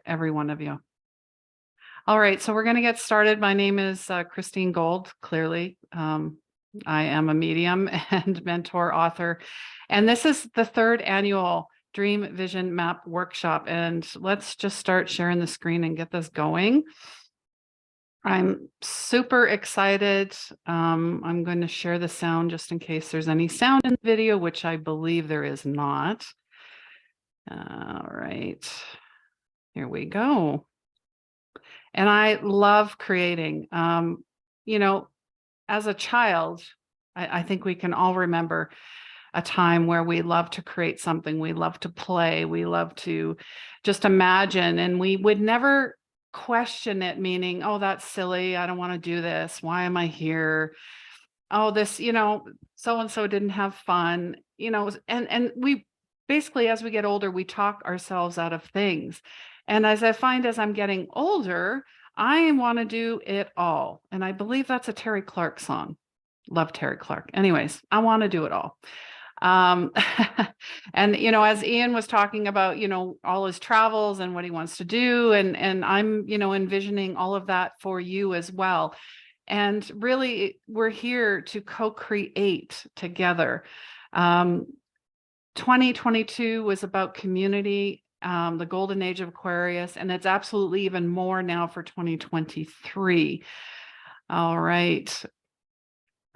every one of you. All right, so we're going to get started. My name is Christine Gold, clearly. I am a medium and mentor author, and this is the third annual Dream Vision Map Workshop, and let's just start sharing the screen and get this going. I'm super excited. I'm going to share the sound just in case there's any sound in the video, which I believe there is not. All right, here we go. And I love creating. As a child, I think we can all remember a time where we love to create something. We love to play. We love to just imagine, and we would never question it, meaning, oh, that's silly. I don't want to do this. Why am I here? Oh, this, so-and-so didn't have fun, and we basically, as we get older, we talk ourselves out of things. And as I'm getting older, I want to do it all. And I believe that's a Terry Clark song. Love Terry Clark. Anyways, I want to do it all. And, as Ian was talking about, all his travels and what he wants to do, and I'm, envisioning all of that for you as well. And really, we're here to co-create together. 2022 was about community, the golden age of Aquarius, and it's absolutely even more now for 2023. All right.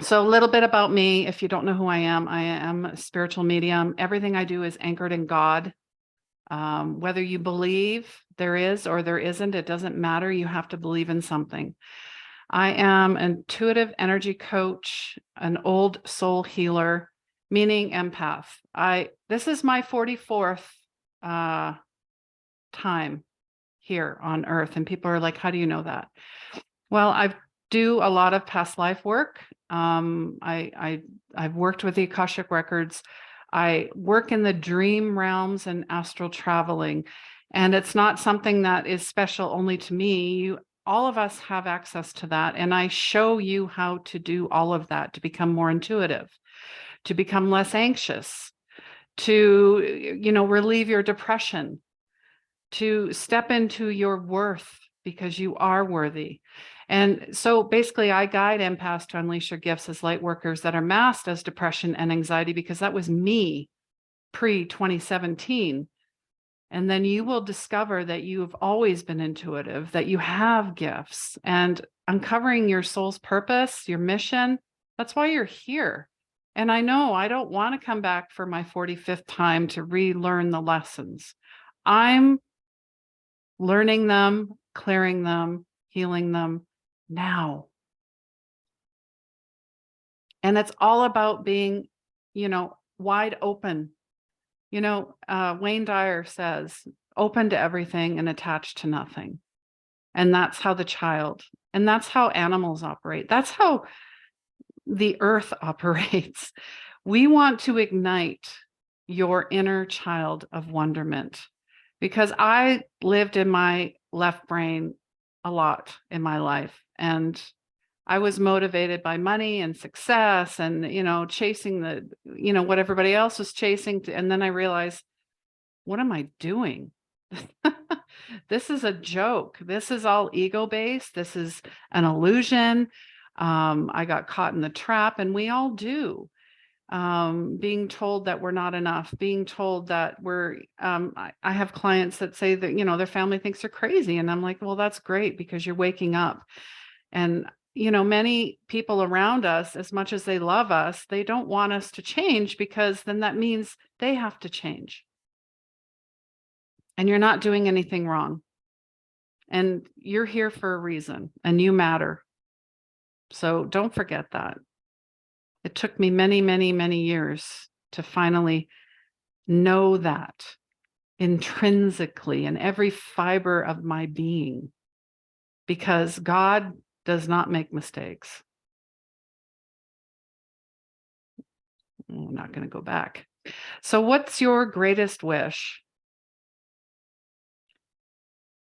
So a little bit about me. If you don't know who I am a spiritual medium. Everything I do is anchored in God. Whether you believe there is or there isn't, it doesn't matter. You have to believe in something. I am an intuitive energy coach, an old soul healer, meaning empath. This is my 44th time here on Earth, and people are like, how do you know that? Well, I do a lot of past life work. I've worked with the Akashic records. I work in the dream realms and astral traveling, and it's not something that is special only to me. All of us have access to that, and I show you how to do all of that to become more intuitive, to become less anxious, to relieve your depression, to step into your worth because you are worthy. And so basically, I guide empaths to unleash their gifts as light workers that are masked as depression and anxiety, because that was me pre-2017. And then you will discover that you have always been intuitive, that you have gifts, and uncovering your soul's purpose, your mission. That's why you're here. And I know I don't want to come back for my 45th time to relearn the lessons. I'm learning them, clearing them, healing them now. And it's all about being, wide open. Wayne Dyer says, open to everything and attached to nothing. And that's how and that's how animals operate. That's how the earth operates. We want to ignite your inner child of wonderment, because I lived in my left brain a lot in my life, and I was motivated by money and success and, chasing what everybody else was chasing. And then I realized, what am I doing? This is a joke. This is all ego-based. This is an illusion. I got caught in the trap, and we all do. Being told that we're not enough, being told that I have clients that say that, their family thinks they're crazy. And I'm like, well, that's great, because you're waking up. And, many people around us, as much as they love us, they don't want us to change, because then that means they have to change. And you're not doing anything wrong. And you're here for a reason, and you matter. So don't forget that. It took me many, many, many years to finally know that intrinsically in every fiber of my being, because God does not make mistakes. I'm not going to go back. So what's your greatest wish?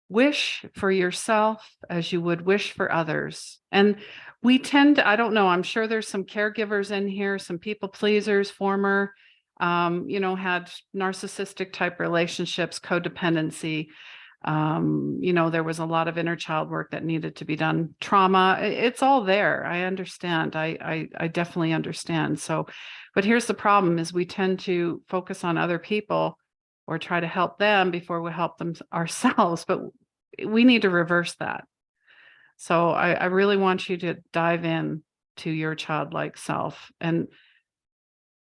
Wish for yourself as you would wish for others. And we tend to, I don't know, I'm sure there's some caregivers in here, some people pleasers, former, had narcissistic type relationships, codependency. There was a lot of inner child work that needed to be done. Trauma, it's all there. I understand. I definitely understand. So, but here's the problem is we tend to focus on other people or try to help them before we help them ourselves, but we need to reverse that. So I really want you to dive in to your childlike self. And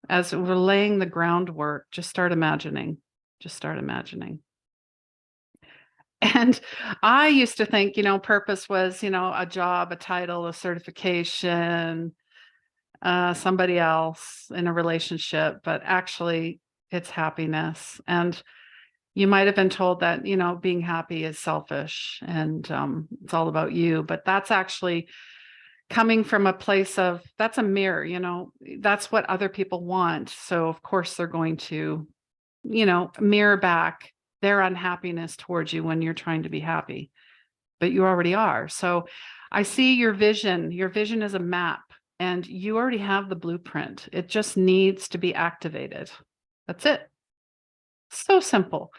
as we're laying the groundwork, just start imagining. Just start imagining. And I used to think, purpose was, a job, a title, a certification, somebody else in a relationship, but actually it's happiness. And you might have been told that, being happy is selfish and it's all about you, but that's actually coming from a place of, that's a mirror, that's what other people want. So of course they're going to, mirror back their unhappiness towards you when you're trying to be happy, but you already are. So I see your vision. Your vision is a map and you already have the blueprint. It just needs to be activated. That's it. So simple.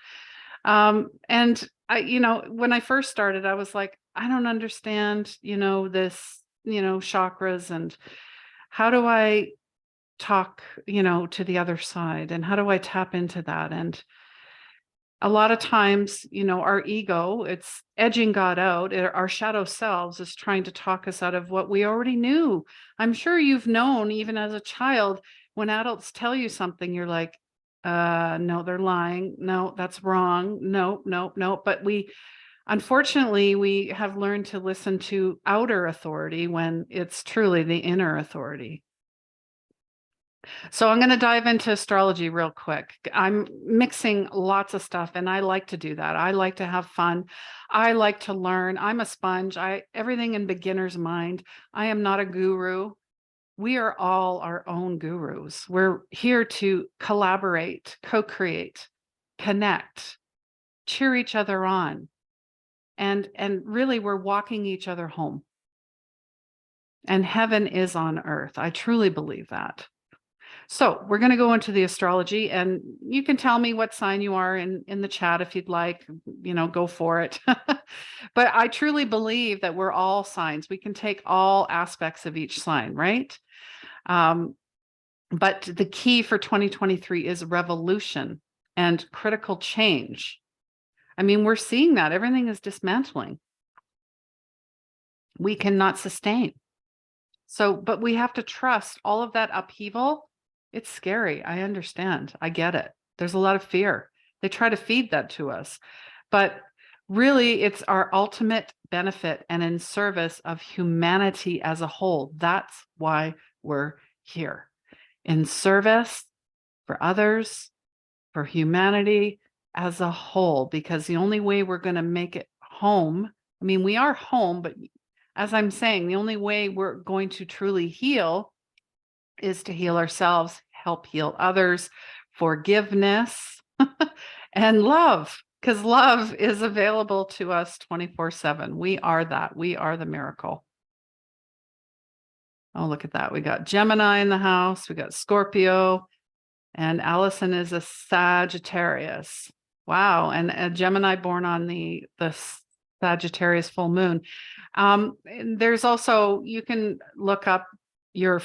And I, when I first started, I was like, I don't understand, this, chakras and how do I talk, to the other side and how do I tap into that? And a lot of times, our ego, it's edging God out. Our shadow selves is trying to talk us out of what we already knew. I'm sure you've known, even as a child, when adults tell you something, you're like, no, they're lying. No, that's wrong. No, no, no. But unfortunately, we have learned to listen to outer authority when it's truly the inner authority. So I'm going to dive into astrology real quick. I'm mixing lots of stuff and I like to do that. I like to have fun. I like to learn. I'm a sponge. Everything in beginner's mind. I am not a guru. We are all our own gurus. We're here to collaborate, co-create, connect, cheer each other on. And really we're walking each other home. And heaven is on earth. I truly believe that. So we're going to go into the astrology and you can tell me what sign you are in the chat if you'd like, go for it. But I truly believe that we're all signs. We can take all aspects of each sign, right? But the key for 2023 is revolution and critical change. I mean, we're seeing that everything is dismantling. We cannot sustain. So, but we have to trust all of that upheaval. It's scary. I understand. I get it. There's a lot of fear. They try to feed that to us, but really it's our ultimate benefit and in service of humanity as a whole. That's why we're here, in service for others, for humanity as a whole, because the only way we're going to make it home, I mean, we are home, but as I'm saying, the only way we're going to truly heal is to heal ourselves, help heal others, forgiveness, and love, because love is available to us 24/7. We are that. We are the miracle. Oh, look at that. We got Gemini in the house. We got Scorpio, and Allison is a Sagittarius. Wow. And a Gemini born on the Sagittarius full moon. There's also, you can look up your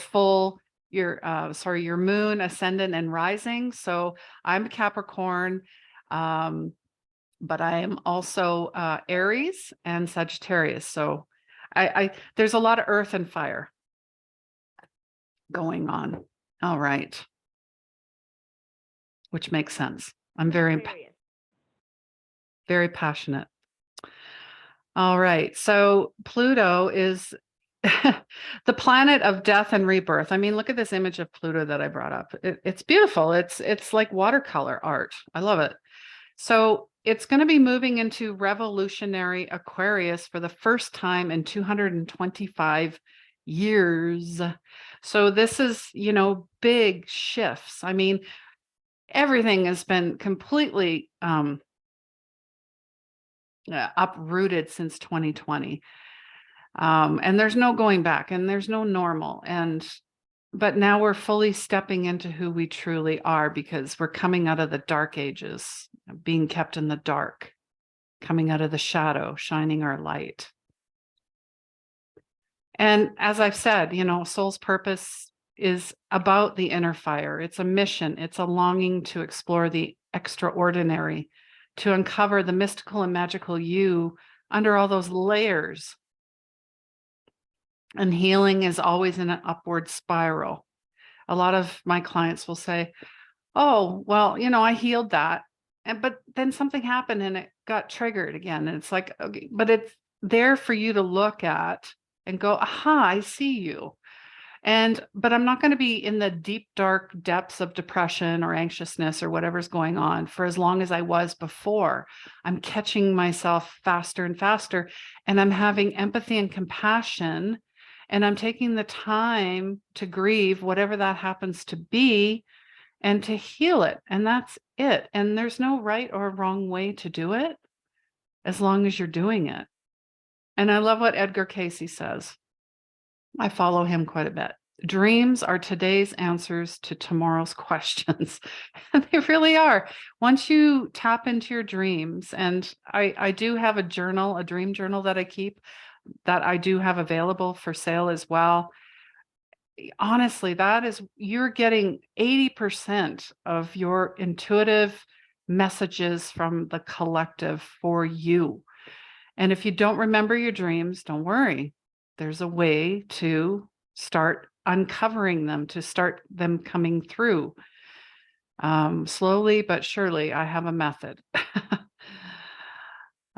your moon, ascendant, and rising. So I'm Capricorn, but I am also Aries and Sagittarius. So there's a lot of earth and fire going on. All right. Which makes sense. I'm very passionate. All right. So Pluto is the planet of death and rebirth. I mean, look at this image of Pluto that I brought up. It's beautiful. It's like watercolor art. I love it. So it's going to be moving into revolutionary Aquarius for the first time in 225 years. So this is, big shifts. I mean, everything has been completely uprooted since 2020. And there's no going back and there's no normal. But now we're fully stepping into who we truly are because we're coming out of the dark ages, being kept in the dark. coming out of the shadow, shining our light. And as I've said, soul's purpose is about the inner fire. It's a mission. It's a longing to explore the extraordinary, to uncover the mystical and magical you under all those layers. And healing is always in an upward spiral. A lot of my clients will say, oh, well, I healed that. But then something happened and it got triggered again. And it's like, okay, but it's there for you to look at and go, aha, I see you. But I'm not going to be in the deep, dark depths of depression or anxiousness or whatever's going on for as long as I was before. I'm catching myself faster and faster, and I'm having empathy and compassion, and I'm taking the time to grieve whatever that happens to be and to heal it. And that's it. And there's no right or wrong way to do it as long as you're doing it. And I love what Edgar Cayce says. I follow him quite a bit. Dreams are today's answers to tomorrow's questions. And they really are. Once you tap into your dreams, and I do have a journal, a dream journal that I keep, that I do have available for sale as well. Honestly, you're getting 80% of your intuitive messages from the collective for you. And if you don't remember your dreams, don't worry. There's a way to start uncovering them, to start them coming through. Slowly but surely, I have a method.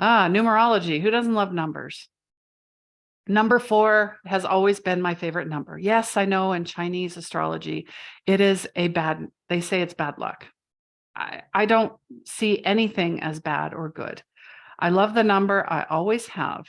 Numerology. Who doesn't love numbers? Number 4 has always been my favorite number. Yes, I know in Chinese astrology, they say it's bad luck. I don't see anything as bad or good. I love the number. I always have.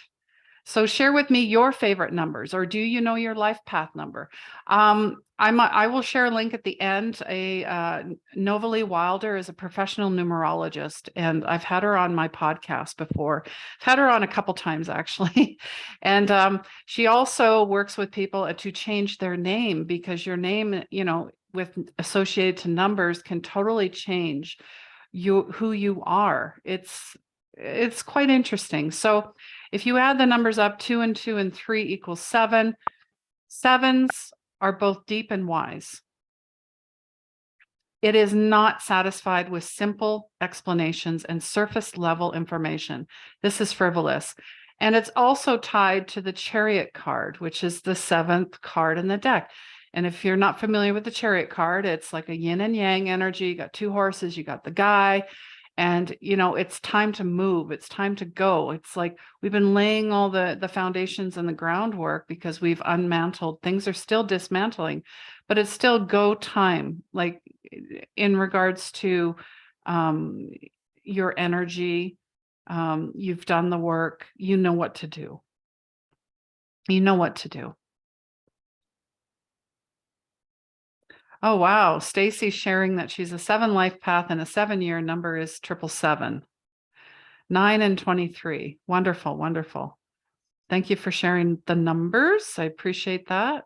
So share with me your favorite numbers, or do you know your life path number? I will share a link at the end. Novalee Wilder is a professional numerologist, and I've had her on my podcast before. I've had her on a couple times, actually. And she also works with people to change their name, because your name, with associated to numbers, can totally change who you are. It's quite interesting. So if you add the numbers up, 2 and 2 and 3 equals 7. Sevens are both deep and wise. It is not satisfied with simple explanations and surface level information. This is frivolous. And it's also tied to the Chariot card, which is the 7th card in the deck. And if you're not familiar with the Chariot card, it's like a yin and yang energy. You got 2 horses, you got the guy. And, it's time to move. It's time to go. It's like we've been laying all the foundations and the groundwork because we've unmantled. Things are still dismantling, but it's still go time. Like in regards to your energy, you've done the work. You know what to do. You know what to do. Oh, wow. Stacy's sharing that she's a 7 life path, and a 7-year number is 777. 9 and 23. Wonderful. Wonderful. Thank you for sharing the numbers. I appreciate that.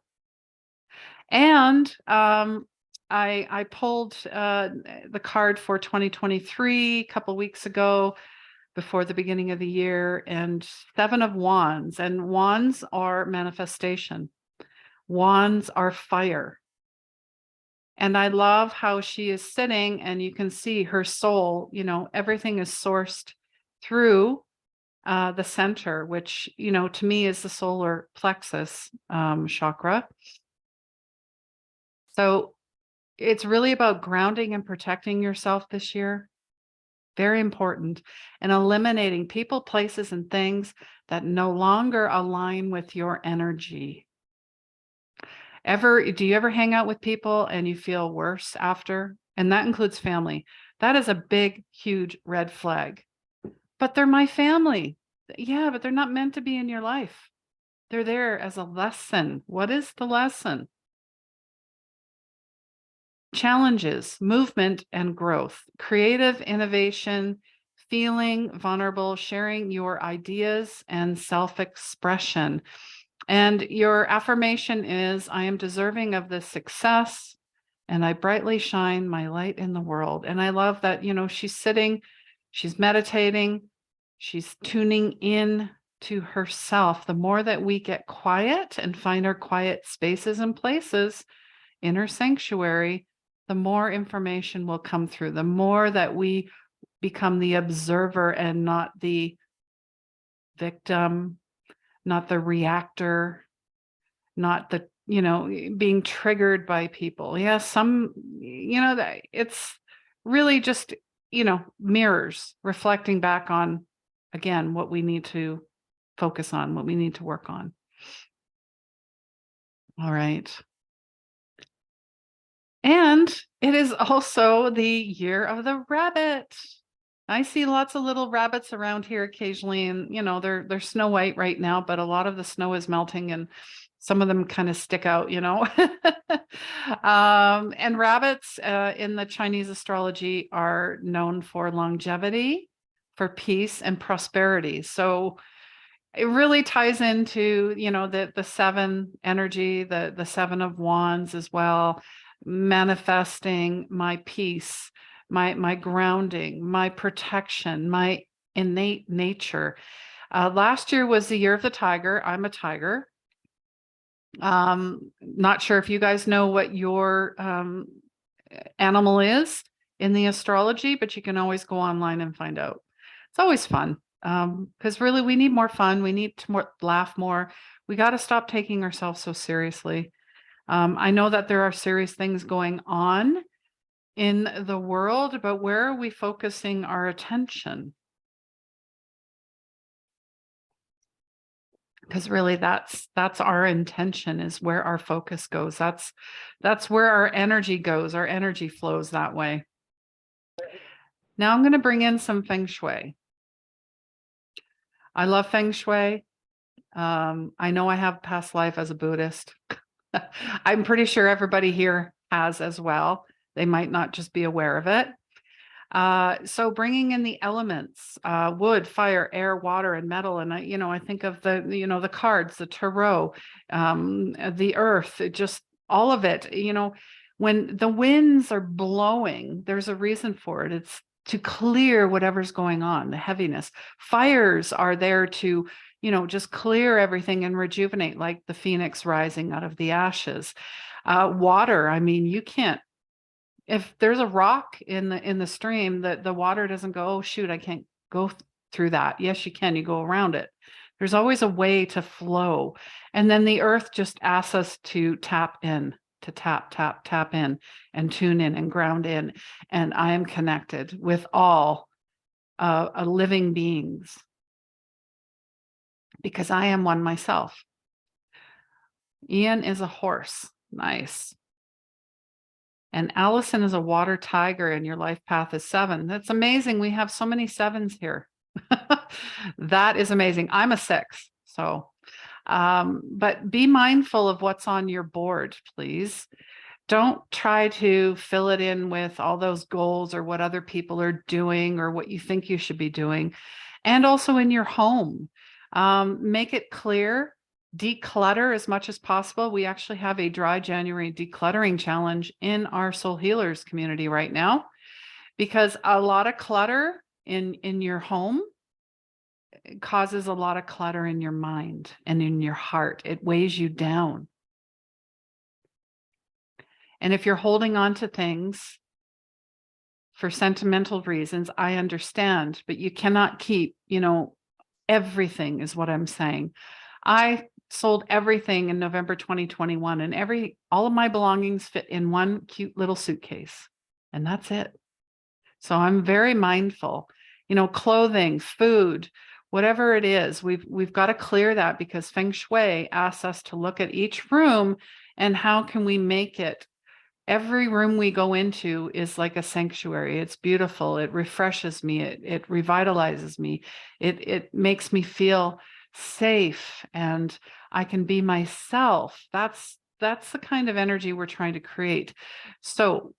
And I pulled the card for 2023 a couple weeks ago, before the beginning of the year, and 7 of Wands. And wands are manifestation. Wands are fire. And I love how she is sitting, and you can see her soul, everything is sourced through the center, which, to me is the solar plexus chakra. So it's really about grounding and protecting yourself this year. Very important. And eliminating people, places, and things that no longer align with your energy. Do you ever hang out with people and you feel worse after? And that includes family. That is a big, huge red flag. But they're my family. Yeah, but they're not meant to be in your life. They're there as a lesson. What is the lesson? Challenges, movement, and growth, creative innovation, feeling vulnerable, sharing your ideas, and self-expression. And your affirmation is, I am deserving of this success, and I brightly shine my light in the world. And I love that, she's sitting, she's meditating, She's tuning in to herself. The more that we get quiet and find our quiet spaces and places, inner sanctuary, the more information will come through, the more that we become the observer and not the victim, not the reactor, not the, being triggered by people. Yes, that it's really just, mirrors reflecting back on, again, what we need to focus on, what we need to work on. All right. And it is also the year of the rabbit. I see lots of little rabbits around here occasionally, and they're snow white right now, but a lot of the snow is melting and some of them kind of stick out, and rabbits in the Chinese astrology are known for longevity, for peace and prosperity. So it really ties into, the seven energy, the seven of wands as well, manifesting my peace, my grounding, my protection, my innate nature. Last year was the year of the tiger. I'm a tiger. Not sure if you guys know what your animal is in the astrology, but you can always go online and find out. It's always fun. Because really we need more fun. We need to laugh more. We got to stop taking ourselves so seriously. I know that there are serious things going on in the world, but where are we focusing our attention? Because really that's our intention, is where our focus goes. That's where our energy goes. Our energy flows that way. Now I'm going to bring in some feng shui. I love feng shui. I know I have past life as a Buddhist. I'm pretty sure everybody here has as well. They might not just be aware of it. So bringing in the elements, wood, fire, air, water, and metal. And I think of the cards, the tarot, the earth, just all of it. When the winds are blowing, there's a reason for it. It's to clear whatever's going on, the heaviness. Fires are there to, just clear everything and rejuvenate, like the phoenix rising out of the ashes. Water, I mean, you can't, if there's a rock in the stream, that the water doesn't go, oh shoot, I can't go through that. Yes, you can, you go around it. There's always a way to flow. And then the earth just asks us to tap in, to tap in and tune in and ground in. And I am connected with all living beings, because I am one myself. Ian is a horse. Nice. And Allison is a water tiger, and your life path is 7. That's amazing. We have so many 7s here. That is amazing. I'm a 6. So, but be mindful of what's on your board, please. Don't try to fill it in with all those goals or what other people are doing or what you think you should be doing. And also in your home, make it clear. Declutter as much as possible. We actually have a dry January decluttering challenge in our Soul Healers community right now, because a lot of clutter in your home causes a lot of clutter in your mind and in your heart. It weighs you down. And if you're holding on to things for sentimental reasons, I understand, but you cannot keep, everything, is what I'm saying. I sold everything in November 2021, and all of my belongings fit in one cute little suitcase, and that's it. So I'm very mindful, clothing, food, whatever it is, we've got to clear that, because feng shui asks us to look at each room and how can we make it. Every room we go into is like a sanctuary. It's beautiful. It refreshes me. It revitalizes me. It makes me feel safe, and I can be myself. That's the kind of energy we're trying to create. So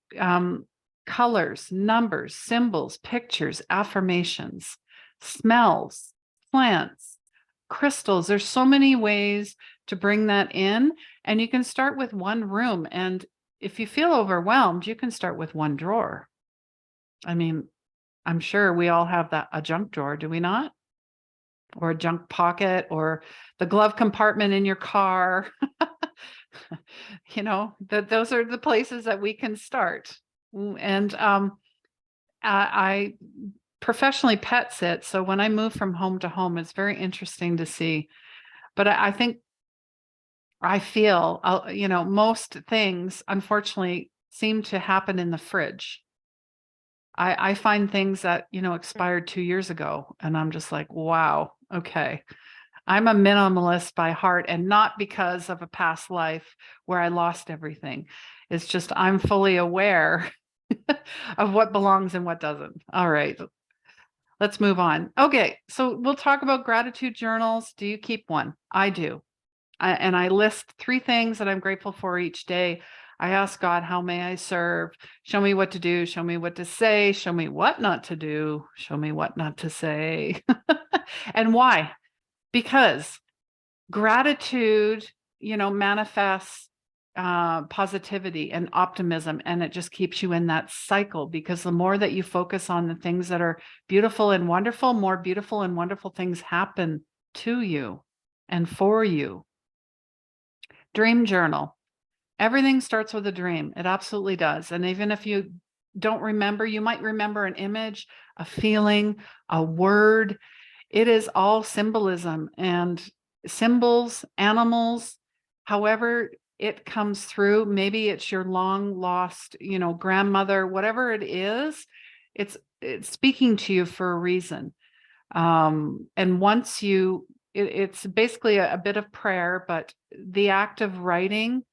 colors, numbers, symbols, pictures, affirmations, smells, plants, crystals. There's so many ways to bring that in, and you can start with one room. And if you feel overwhelmed, you can start with one drawer. I mean, I'm sure we all have a junk drawer, do we not? or a junk pocket or the glove compartment in your car. Those are the places that we can start. And I professionally pet sit. So when I move from home to home, it's very interesting to see. But I think I feel, most things, unfortunately, seem to happen in the fridge. I find things that, expired 2 years ago, and I'm just like, wow, okay. I'm a minimalist by heart, and not because of a past life where I lost everything. It's just I'm fully aware of what belongs and what doesn't. All right, let's move on. Okay, so we'll talk about gratitude journals. Do you keep one? I do. And I list 3 things that I'm grateful for each day. I ask God, how may I serve? Show me what to do. Show me what to say. Show me what not to do. Show me what not to say. And why? Because gratitude, manifests positivity and optimism, and it just keeps you in that cycle, because the more that you focus on the things that are beautiful and wonderful, more beautiful and wonderful things happen to you and for you. Dream journal. Everything starts with a dream. It absolutely does. And even if you don't remember, you might remember an image, a feeling, a word. It is all symbolism and symbols, animals, however it comes through. Maybe it's your long lost, grandmother, whatever it is, it's speaking to you for a reason. And once it's basically a bit of prayer, but the act of writing,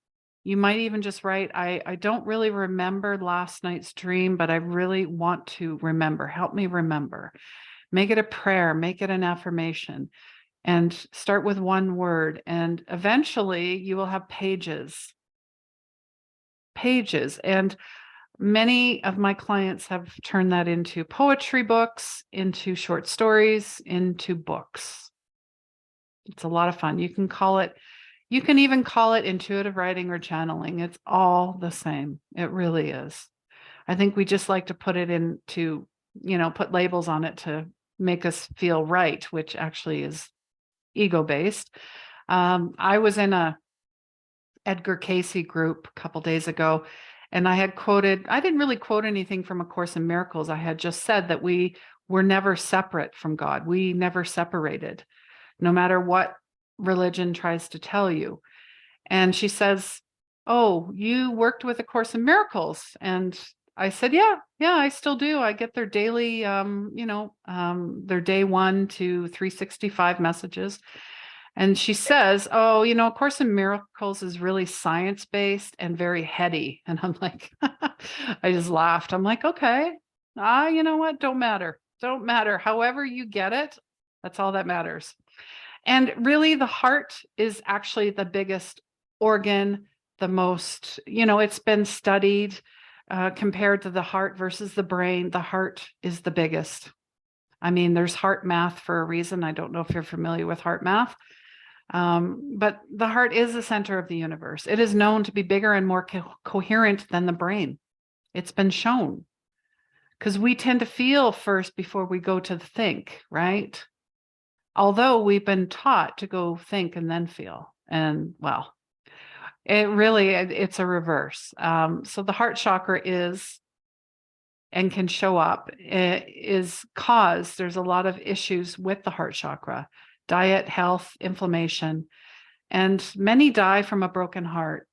you might even just write, I don't really remember last night's dream, but I really want to remember. Help me remember. Make it a prayer, make it an affirmation, and start with one word. And eventually you will have pages. And many of my clients have turned that into poetry books, into short stories, into books. It's a lot of fun. You can even call it intuitive writing or channeling. It's all the same. It really is. I think we just like to put it into, put labels on it to make us feel right, which actually is ego-based. I was in a Edgar Casey group a couple days ago, and I didn't really quote anything from A Course in Miracles. I had just said that we were never separate from God. We never separated, no matter what religion tries to tell you. And she says, "Oh, you worked with A Course in Miracles?" And I said, yeah, I still do. I get their daily, their day 1 to 365 messages. And she says, "Oh, A Course in Miracles is really science-based and very heady." And I'm like, I just laughed. I'm like, okay, you know what? Don't matter. However you get it, that's all that matters. And really, the heart is actually the biggest organ, the most, it's been studied compared to the heart versus the brain. The heart is the biggest. I mean, there's heart math for a reason. I don't know if you're familiar with heart math, but the heart is the center of the universe. It is known to be bigger and more coherent than the brain. It's been shown, because we tend to feel first before we go to think, right? Although we've been taught to go think and then feel. And well, it's a reverse. So the heart chakra is, and can show up, is cause there's a lot of issues with the heart chakra: diet, health, inflammation. And many die from a broken heart,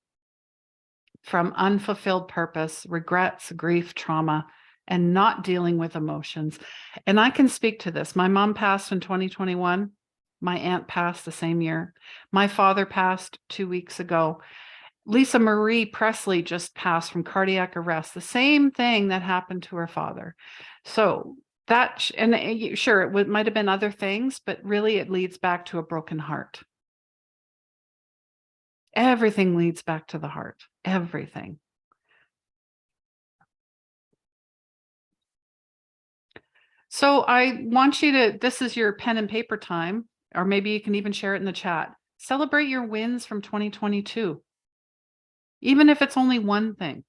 from unfulfilled purpose, regrets, grief, trauma, and not dealing with emotions. And I can speak to this. My mom passed in 2021. My aunt passed the same year. My father passed 2 weeks ago. Lisa Marie Presley just passed from cardiac arrest, the same thing that happened to her father. So sure, it might have been other things, but really it leads back to a broken heart. Everything leads back to the heart. Everything. So I want you to, this is your pen and paper time, or maybe you can even share it in the chat. Celebrate your wins from 2022. Even if it's only one thing.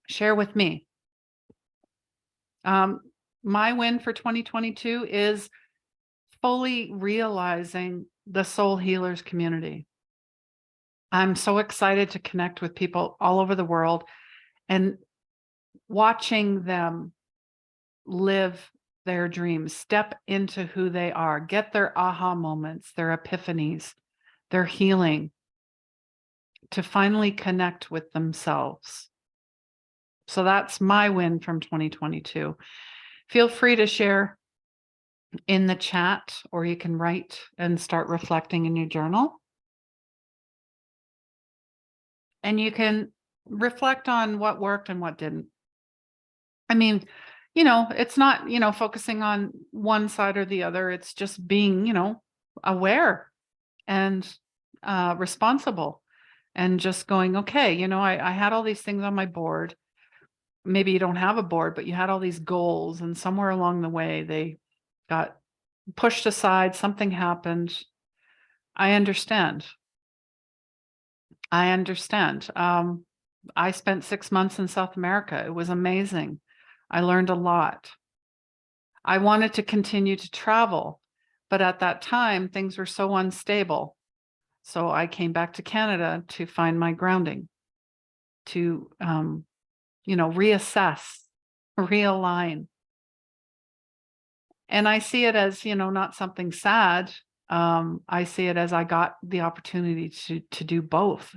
Share with me. my win for 2022 is fully realizing the soul healers community. I'm so excited to connect with people all over the world and watching them live their dreams, step into who they are, get their aha moments, their epiphanies, their healing, to finally connect with themselves. So that's my win from 2022. Feel free to share in the chat, or you can write and start reflecting in your journal. And you can reflect on what worked and what didn't. I mean, it's not, focusing on one side or the other. It's just being, aware and responsible, and just going, okay, I had all these things on my board. Maybe you don't have a board, but you had all these goals, and somewhere along the way they got pushed aside. Something happened. I understand. I spent 6 months in South America. It was amazing. I learned a lot. I wanted to continue to travel, but at that time, things were so unstable. So I came back to Canada to find my grounding, to, reassess, realign. And I see it as, not something sad. I see it as I got the opportunity to do both.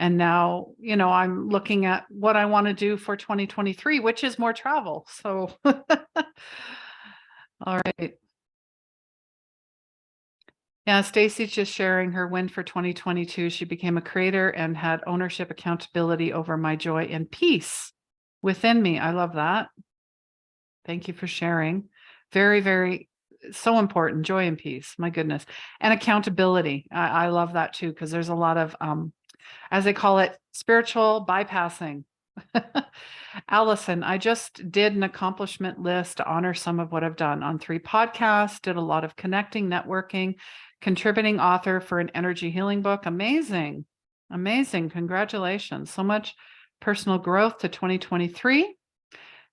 And now, I'm looking at what I want to do for 2023, which is more travel. So, all right. Yeah, Stacy's just sharing her win for 2022. She became a creator and had ownership, accountability over my joy and peace within me. I love that. Thank you for sharing. Very, very, so important. Joy and peace. My goodness. And accountability. I love that too, because there's a lot of, as they call it, spiritual bypassing. Allison, I just did an accomplishment list to honor some of what I've done on 3 podcasts, did a lot of connecting, networking, contributing author for an energy healing book. Amazing. Amazing. Congratulations. So much personal growth to 2023.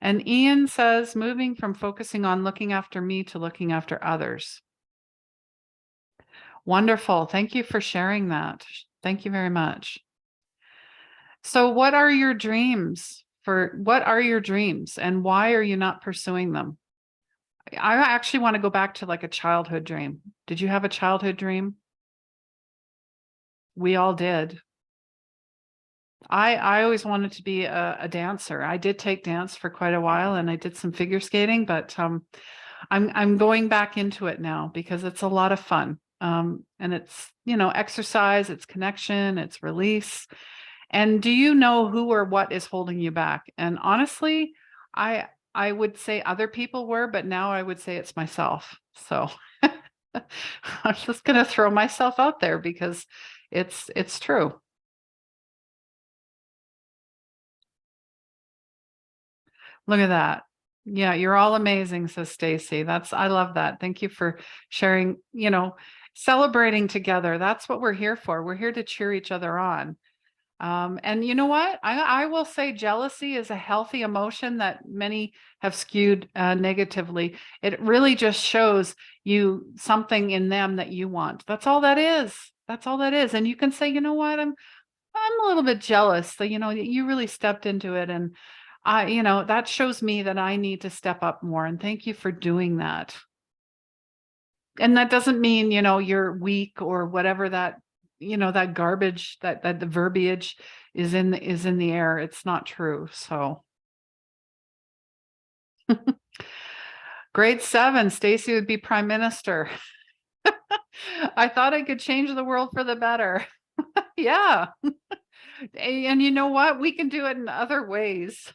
And Ian says, moving from focusing on looking after me to looking after others. Wonderful. Thank you for sharing that. Thank you very much. So what are your dreams? What are your dreams, and why are you not pursuing them? I actually want to go back to like a childhood dream. Did you have a childhood dream? We all did. I always wanted to be a dancer. I did take dance for quite a while, and I did some figure skating, but I'm going back into it now because it's a lot of fun. And it's, exercise, it's connection, it's release. And do you know who or what is holding you back? And honestly, I would say other people were, but now I would say it's myself. So I'm just going to throw myself out there because it's true. Look at that. Yeah, you're all amazing, says Stacy. I love that. Thank you for sharing, celebrating together. That's what we're here for. We're here to cheer each other on. And you know what? I will say jealousy is a healthy emotion that many have skewed negatively. It really just shows you something in them that you want. That's all that is. That's all that is. And you can say, you know what? I'm a little bit jealous that, you really stepped into it. And that shows me that I need to step up more. And thank you for doing that. And that doesn't mean, you're weak or whatever that garbage that the verbiage is in the air. It's not true. So grade 7, Stacy would be prime minister. I thought I could change the world for the better. Yeah. And you know what? We can do it in other ways.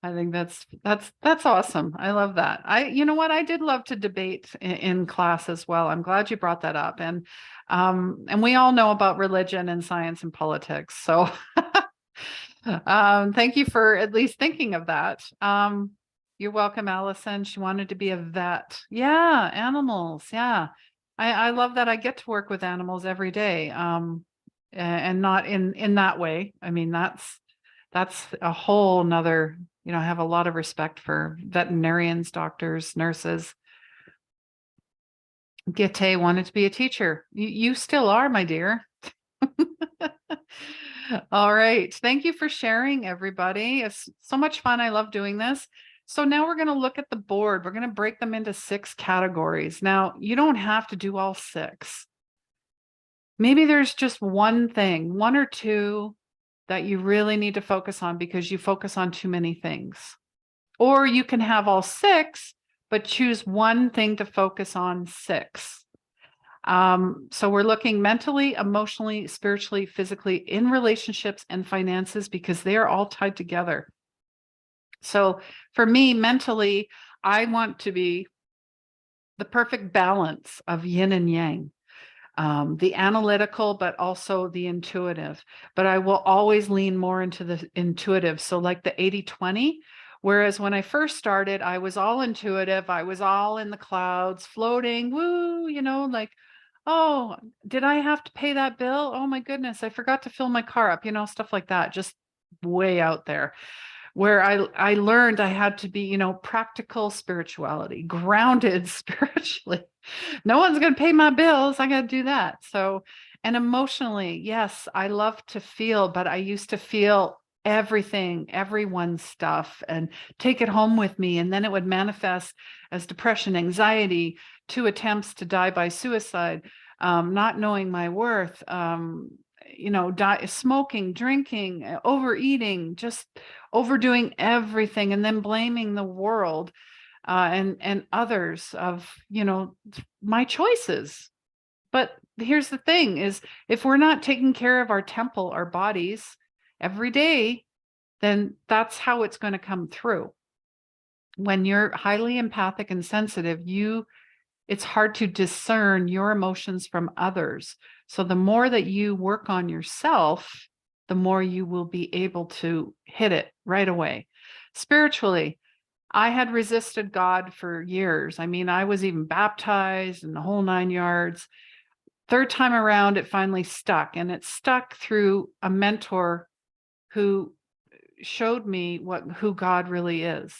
I think that's awesome. I love that. You know what? I did love to debate in class as well. I'm glad you brought that up. And we all know about religion and science and politics. So thank you for at least thinking of that. You're welcome, Allison. She wanted to be a vet. Yeah, animals. Yeah. I love that I get to work with animals every day. And not in that way. I mean, that's a whole nother I have a lot of respect for veterinarians, doctors, nurses. Gete wanted to be a teacher. You still are, my dear. All right. Thank you for sharing, everybody. It's so much fun. I love doing this. So now we're going to look at the board. We're going to break them into 6 categories. Now, you don't have to do all 6. Maybe there's just one thing, 1 or 2 that you really need to focus on because you focus on too many things. Or you can have all 6, but choose one thing to focus on 6. So we're looking mentally, emotionally, spiritually, physically, in relationships and finances, because they are all tied together. So for me, mentally, I want to be the perfect balance of yin and yang, the analytical, but also the intuitive. But I will always lean more into the intuitive. So like the 80-20, whereas when I first started, I was all intuitive. I was all in the clouds, floating, woo, like, oh, did I have to pay that bill? Oh my goodness, I forgot to fill my car up, stuff like that, just way out there. Where I learned I had to be, practical spirituality, grounded spiritually. No one's going to pay my bills. I got to do that. So, and emotionally, yes, I love to feel, but I used to feel everything, everyone's stuff, and take it home with me. And then it would manifest as depression, anxiety, 2 attempts to die by suicide, not knowing my worth, smoking, drinking, overeating, just overdoing everything, and then blaming the world and others of my choices. But here's the thing: is if we're not taking care of our temple, our bodies, every day, then that's how it's going to come through. When you're highly empathic and sensitive, it's hard to discern your emotions from others. So the more that you work on yourself, the more you will be able to hit it right away. Spiritually, I had resisted God for years. I mean, I was even baptized and the whole 9 yards. 3rd time around, it finally stuck, and it stuck through a mentor who showed me who God really is.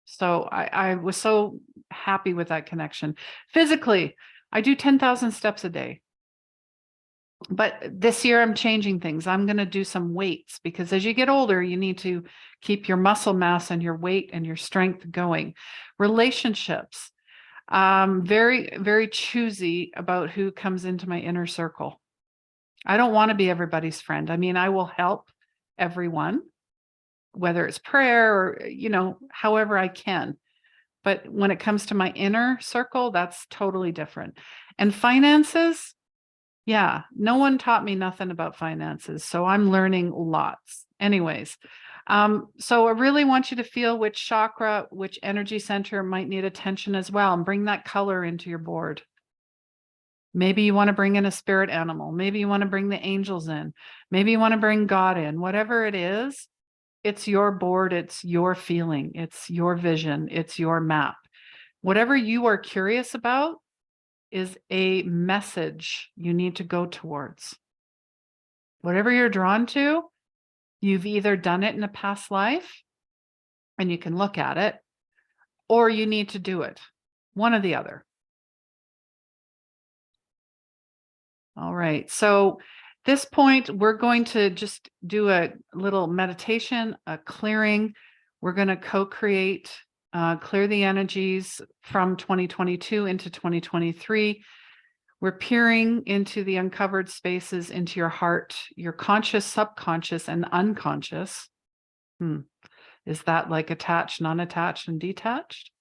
So I was so happy with that connection. Physically, I do 10,000 steps a day. But this year I'm changing things. I'm going to do some weights, because as you get older, you need to keep your muscle mass and your weight and your strength going. Relationships, very, very choosy about who comes into my inner circle. I don't want to be everybody's friend. I mean, I will help everyone, whether it's prayer or, however I can. But when it comes to my inner circle, that's totally different. And finances, yeah, no one taught me nothing about finances, so I'm learning lots. Anyways, so I really want you to feel which chakra, which energy center might need attention as well, and bring that color into your board. Maybe you want to bring in a spirit animal. Maybe you want to bring the angels in. Maybe you want to bring God in. Whatever it is, it's your board, it's your feeling, it's your vision, it's your map. Whatever you are curious about is a message you need to go towards. Whatever you're drawn to, you've either done it in a past life and you can look at it, or you need to do it. One or the other. All right. So this point, we're going to just do a little meditation, a clearing. We're going to co-create, clear the energies from 2022 into 2023. We're peering into the uncovered spaces, into your heart, your conscious, subconscious, and unconscious. Is that like attached, non-attached, and detached?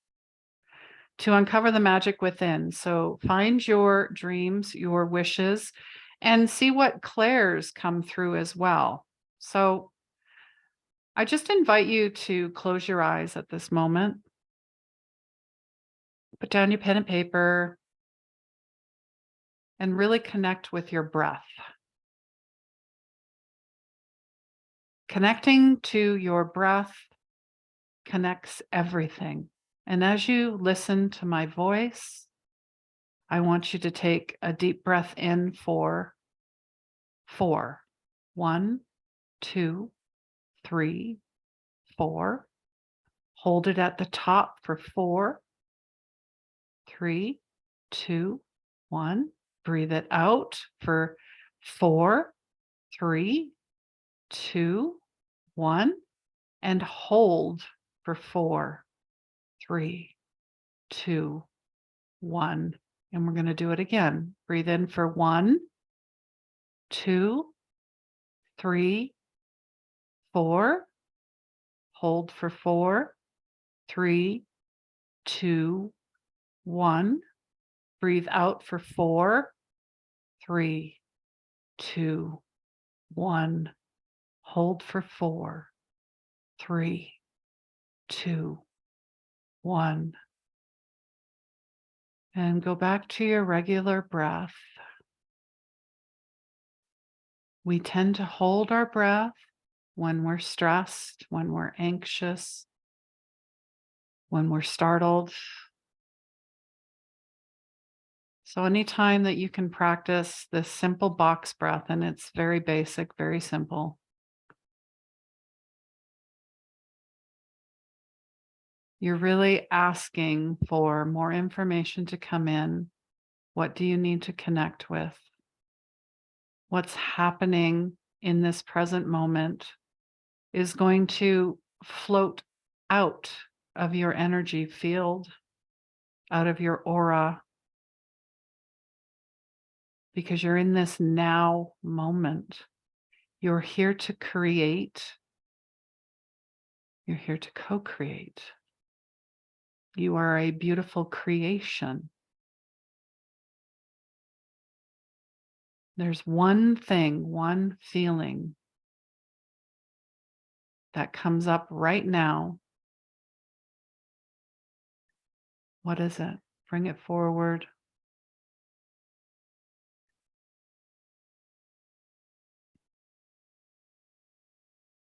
To uncover the magic within. So find your dreams, your wishes, and see what clairs come through as well. So I just invite you to close your eyes at this moment. Put down your pen and paper and really connect with your breath. Connecting to your breath connects everything. And as you listen to my voice, I want you to take a deep breath in for 4. 1, 2, 3, 4. Hold it at the top for 4, 3, 2, 1. Breathe it out for 4, 3, 2, 1. And hold for 4, 3, 2, 1. And we're going to do it again. Breathe in for 1, 2, 3, 4. Hold for 4, 3, 2, 1. Breathe out for 4, 3, 2, 1. Hold for 4, 3, 2, 1. And go back to your regular breath. We tend to hold our breath when we're stressed, when we're anxious, when we're startled. So anytime that you can practice this simple box breath, and it's very basic, very simple, you're really asking for more information to come in. What do you need to connect with? What's happening in this present moment is going to float out of your energy field, out of your aura, because you're in this now moment. You're here to create. You're here to co-create. You are a beautiful creation. There's one thing, one feeling that comes up right now. What is it? Bring it forward.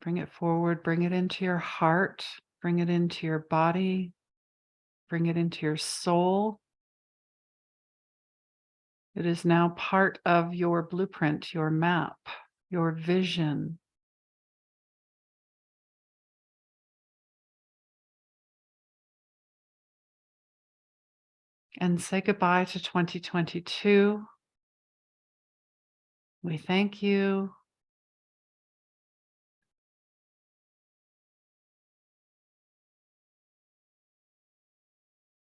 Bring it forward. Bring it into your heart. Bring it into your body. Bring it into your soul. It is now part of your blueprint, your map, your vision. And say goodbye to 2022. We thank you.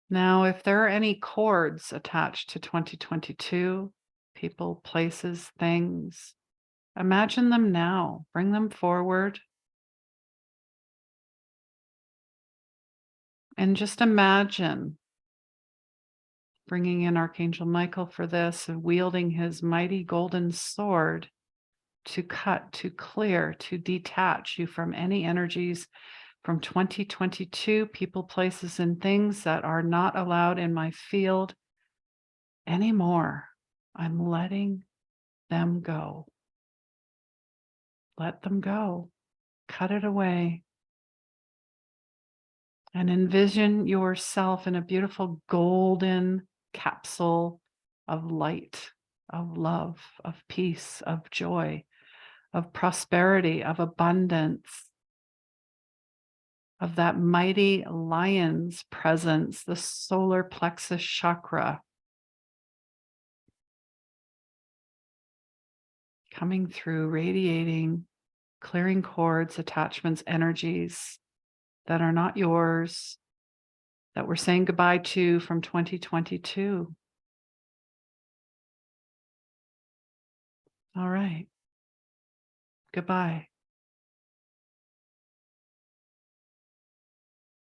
Now, if there are any cords attached to 2022, people, places, things, imagine them now. Bring them forward. And just imagine bringing in Archangel Michael for this, wielding his mighty golden sword to cut, to clear, to detach you from any energies from 2022, people, places, and things that are not allowed in my field anymore. I'm letting them go. Let them go. Cut it away. And envision yourself in a beautiful golden capsule of light, of love, of peace, of joy, of prosperity, of abundance, of that mighty lion's presence, the solar plexus chakra, coming through, radiating, clearing cords, attachments, energies that are not yours, that we're saying goodbye to from 2022. All right. Goodbye.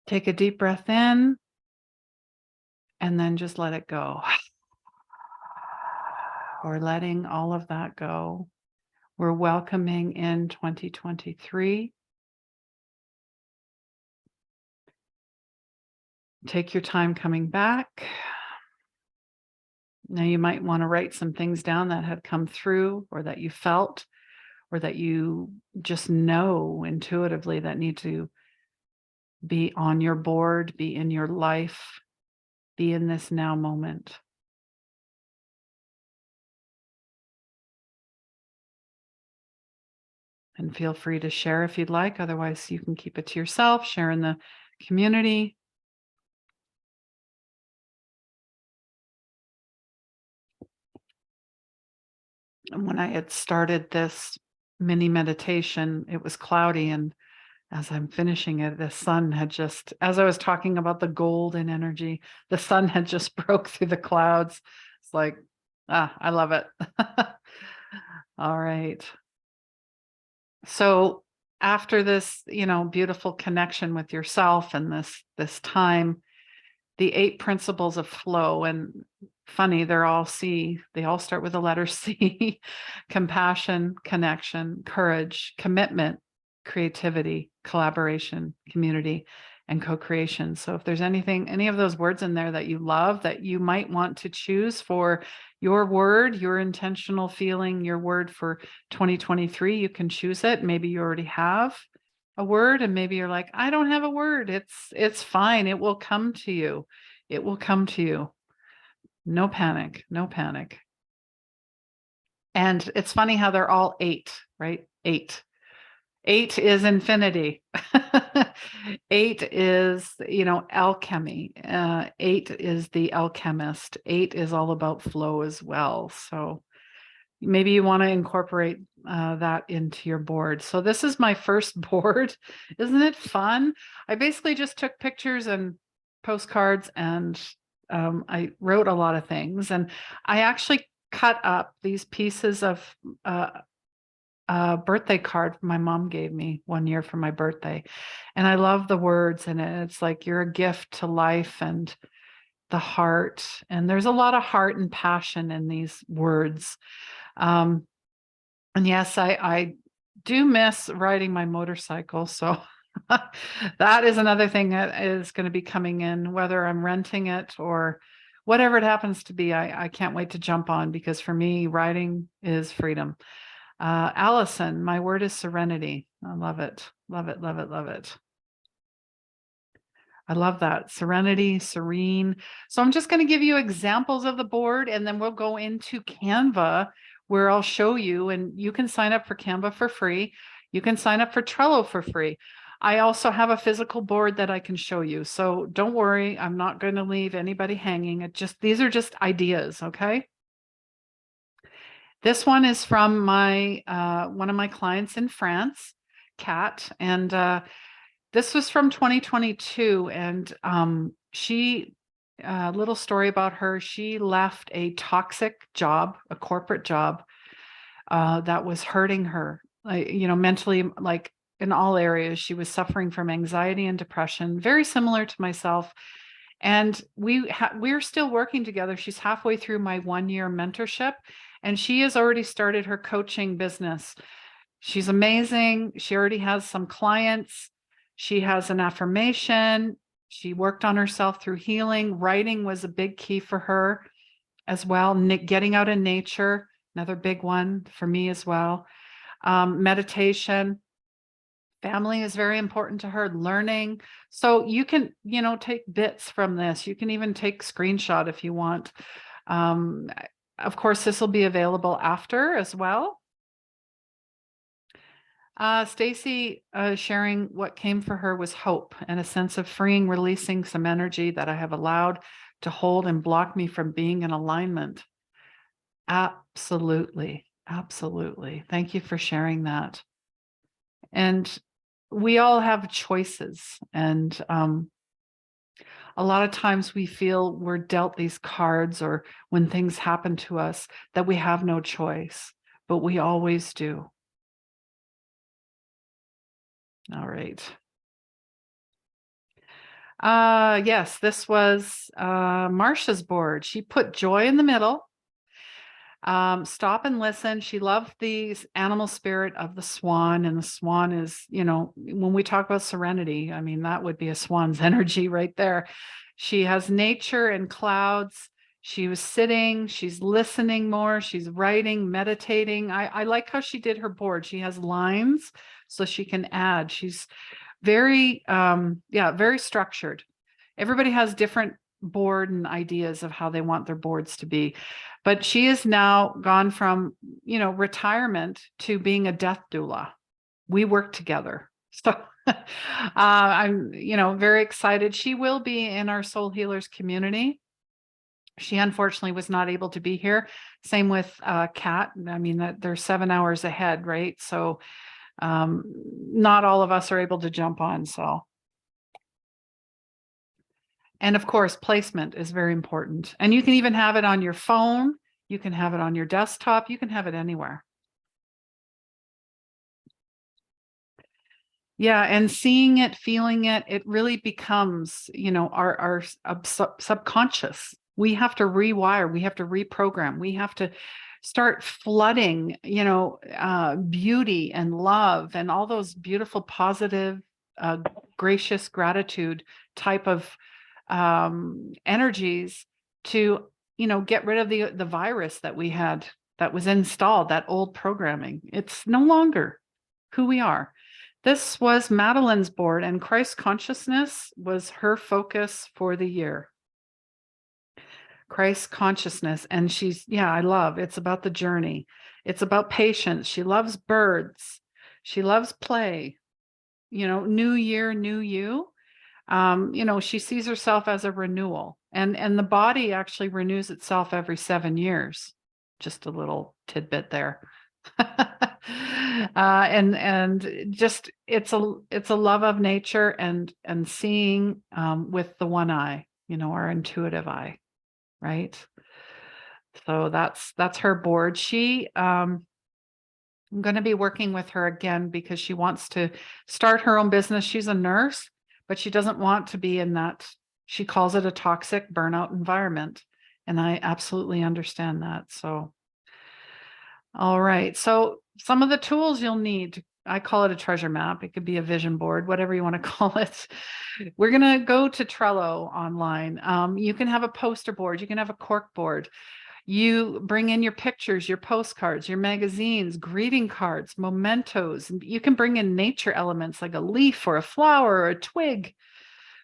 Take a deep breath in and then just let it go. We're letting all of that go. We're welcoming in 2023. Take your time coming back. Now you might want to write some things down that have come through or that you felt or that you just know intuitively that need to be on your board, be in your life, be in this now moment. And feel free to share if you'd like. Otherwise, you can keep it to yourself, share in the community. And when I had started this mini meditation, it was cloudy. And as I'm finishing it, the sun had just, as I was talking about the golden energy, the sun had just broke through the clouds. It's like, I love it. All right. So after this, beautiful connection with yourself and this time, the 8 principles of flow, and funny, they all start with the letter C: compassion, connection, courage, commitment, creativity, collaboration, community, and co-creation. So if there's any of those words in there that you love, that you might want to choose for your word, your intentional feeling, your word for 2023, you can choose it. Maybe you already have a word, and maybe you're like, I don't have a word. It's fine. It will come to you. It will come to you. No panic. No panic. And it's funny how they're all 8, right? 8. 8 is infinity. 8 is, alchemy. 8 is the alchemist. 8 is all about flow as well. So maybe you want to incorporate that into your board. So this is my first board. Isn't it fun? I basically just took pictures and postcards, and I wrote a lot of things. And I actually cut up these pieces of a birthday card my mom gave me one year for my birthday. And I love the words in it. It's like, you're a gift to life and the heart. And there's a lot of heart and passion in these words. And yes, I do miss riding my motorcycle. So that is another thing that is going to be coming in, whether I'm renting it or whatever it happens to be. I can't wait to jump on, because for me, riding is freedom. Allison, my word is serenity. I love it. Love it, love it, love it. I love that. Serenity, serene. So I'm just going to give you examples of the board, and then we'll go into Canva, where I'll show you, and you can sign up for Canva for free. You can sign up for Trello for free. I also have a physical board that I can show you. So don't worry, I'm not going to leave anybody hanging. These are just ideas, okay? This one is from my one of my clients in France, Kat, and this was from 2022, and she, a little story about her. She left a toxic job, a corporate job, that was hurting her, mentally, like in all areas. She was suffering from anxiety and depression, very similar to myself. And we're still working together. She's halfway through my 1-year mentorship, and she has already started her coaching business. She's amazing. She already has some clients. She has an affirmation. She worked on herself through healing. Writing was a big key for her as well. Getting out in nature, another big one for me as well. Meditation. Family is very important to her. Learning. So you can, take bits from this. You can even take screenshot if you want. Of course, this will be available after as well. Stacy sharing what came for her was hope and a sense of freeing, releasing some energy that I have allowed to hold and block me from being in alignment. Absolutely. Absolutely. Thank you for sharing that. And we all have choices. And a lot of times we feel we're dealt these cards, or when things happen to us, that we have no choice, but we always do. All right. Yes, this was Marsha's board. She put joy in the middle. Stop and listen. She loved the animal spirit of the swan, and the swan is, when we talk about serenity, I mean, that would be a swan's energy right there. She has nature and clouds. She was sitting, she's listening more, she's writing, meditating. I like how she did her board. She has lines so she can add. She's very, very structured. Everybody has different board and ideas of how they want their boards to be. But she has now gone from, retirement to being a death doula. We work together. So I'm, very excited. She will be in our Soul Healers community. She unfortunately was not able to be here. Same with Kat. I mean, that they're 7 hours ahead, right? So not all of us are able to jump on. So, and of course, placement is very important. And you can even have it on your phone. You can have it on your desktop. You can have it anywhere. Yeah, and seeing it, feeling it, it really becomes, our subconscious. We have to rewire, we have to reprogram, we have to start flooding, beauty and love and all those beautiful, positive, gracious gratitude type of energies to, get rid of the virus that we had that was installed, that old programming. It's no longer who we are. This was Madeline's board, and Christ consciousness was her focus for the year. Christ consciousness. And I love, it's about the journey. It's about patience. She loves birds. She loves play. New year, new you. She sees herself as a renewal. And the body actually renews itself every 7 years. Just a little tidbit there. And just it's a love of nature and seeing with the one eye, our intuitive eye, right? So that's her board. I'm going to be working with her again because she wants to start her own business. She's a nurse, but she doesn't want to be in that, she calls it a toxic burnout environment, and I absolutely understand that. So all right. So some of the tools you'll need, I call it a treasure map. It could be a vision board, whatever you want to call it. We're going to go to Trello online. You can have a poster board. You can have a cork board. You bring in your pictures, your postcards, your magazines, greeting cards, mementos. You can bring in nature elements like a leaf or a flower or a twig,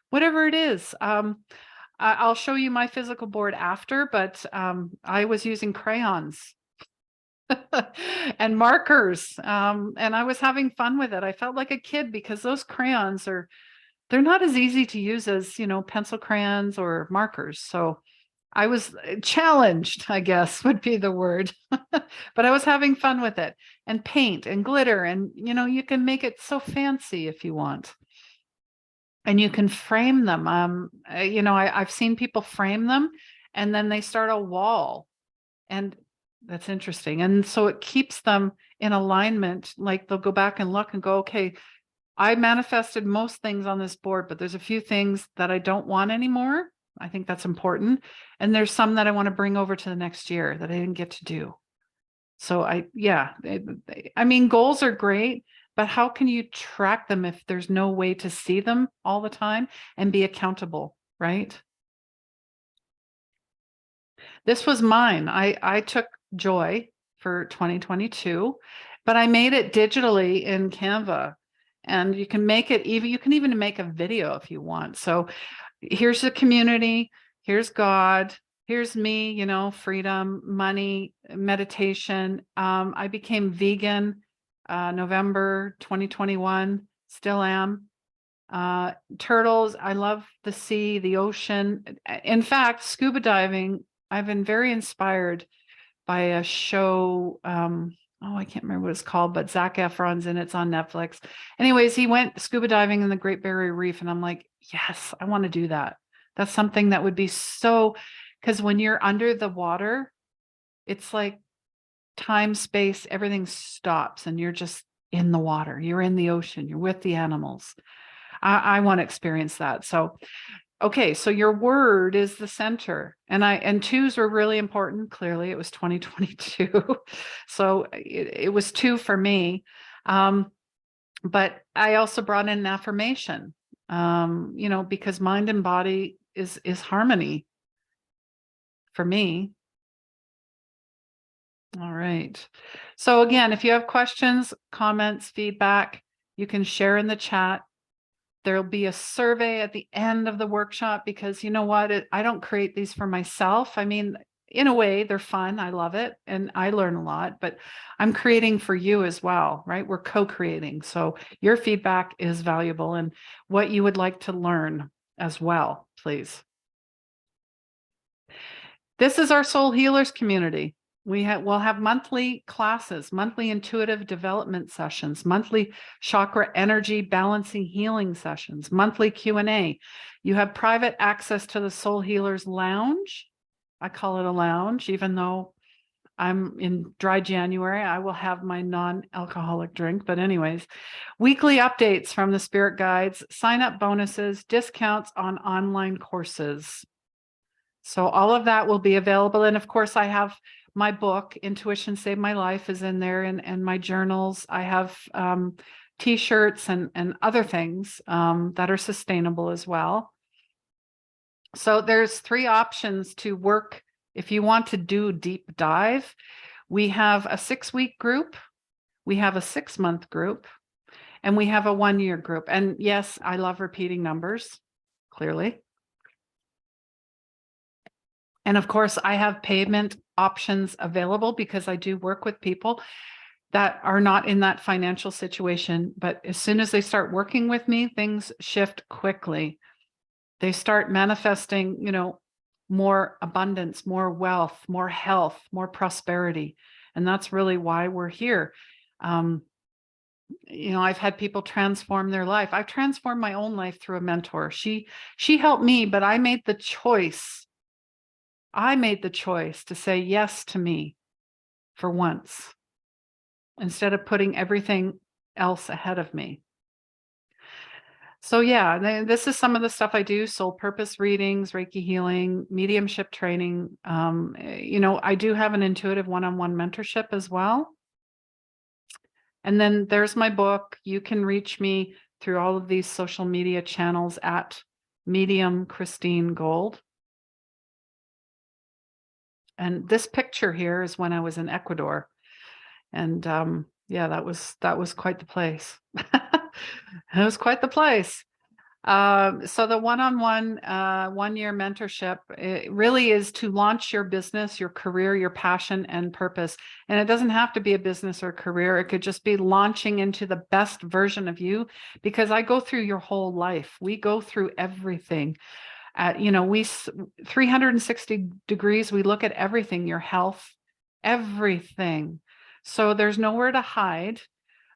whatever it is. I'll show you my physical board after, but I was using crayons and markers. And I was having fun with it. I felt like a kid because those crayons they're not as easy to use as, pencil crayons or markers. So I was challenged, I guess would be the word, but I was having fun with it, and paint and glitter. And, you can make it so fancy if you want, and you can frame them. I've seen people frame them and then they start a wall, and that's interesting. And so it keeps them in alignment. Like they'll go back and look and go, okay, I manifested most things on this board, but there's a few things that I don't want anymore. I think that's important. And there's some that I want to bring over to the next year that I didn't get to do. So goals are great, but how can you track them if there's no way to see them all the time and be accountable, right? This was mine. I took Joy for 2022, but I made it digitally in Canva, and you can make it you can even make a video if you want. So here's the community, here's God, here's me, freedom, money, meditation. I became vegan November 2021, still am. Turtles, I love the sea, the ocean. In fact, scuba diving, I've been very inspired by a show. I can't remember what it's called, but Zac Efron's in it. It's on Netflix. Anyways, he went scuba diving in the Great Barrier Reef, and I'm like, yes, I want to do that. That's something that would be so, because when you're under the water, it's like time, space, everything stops, and you're just in the water. You're in the ocean. You're with the animals. I want to experience that. So, okay, so your word is the center, and twos were really important. Clearly, it was 2022, so it was 2 for me. But I also brought in an affirmation, because mind and body is harmony for me. All right. So again, if you have questions, comments, feedback, you can share in the chat. There'll be a survey at the end of the workshop, because you know what? I don't create these for myself. I mean, in a way, they're fun. I love it. And I learn a lot, but I'm creating for you as well, right? We're co-creating. So your feedback is valuable and what you would like to learn as well, please. This is our Soul Healers community. We'll have monthly classes, monthly intuitive development sessions, monthly chakra energy balancing healing sessions, monthly Q&A. You have private access to the Soul Healers Lounge. I call it a lounge, even though I'm in dry January. I will have my non-alcoholic drink. But anyways, weekly updates from the spirit guides, sign-up bonuses, discounts on online courses. So all of that will be available. And of course, I have my book, Intuition Saved My Life, is in there, and my journals. I have T-shirts and other things that are sustainable as well. So there's 3 options to work if you want to do deep dive. We have a 6-week group, we have a 6-month group, and we have a 1-year group. And yes, I love repeating numbers, clearly. And of course, I have payment options available because I do work with people that are not in that financial situation. But as soon as they start working with me, things shift quickly. They start manifesting, more abundance, more wealth, more health, more prosperity. And that's really why we're here. I've had people transform their life. I've transformed my own life through a mentor. She helped me, but I made the choice. To say yes to me for once, instead of putting everything else ahead of me. So yeah, this is some of the stuff I do: soul purpose readings, Reiki healing, mediumship training. I do have an intuitive one-on-one mentorship as well. And then there's my book. You can reach me through all of these social media channels at Medium Christine Gold. And this picture here is when I was in Ecuador. And yeah, that was quite the place. It was quite the place. So the one-on-one 1-year mentorship, it really is to launch your business, your career, your passion and purpose. And it doesn't have to be a business or career. It could just be launching into the best version of you, because I go through your whole life. We go through everything. We 360 degrees, we look at everything, your health, everything. So there's nowhere to hide,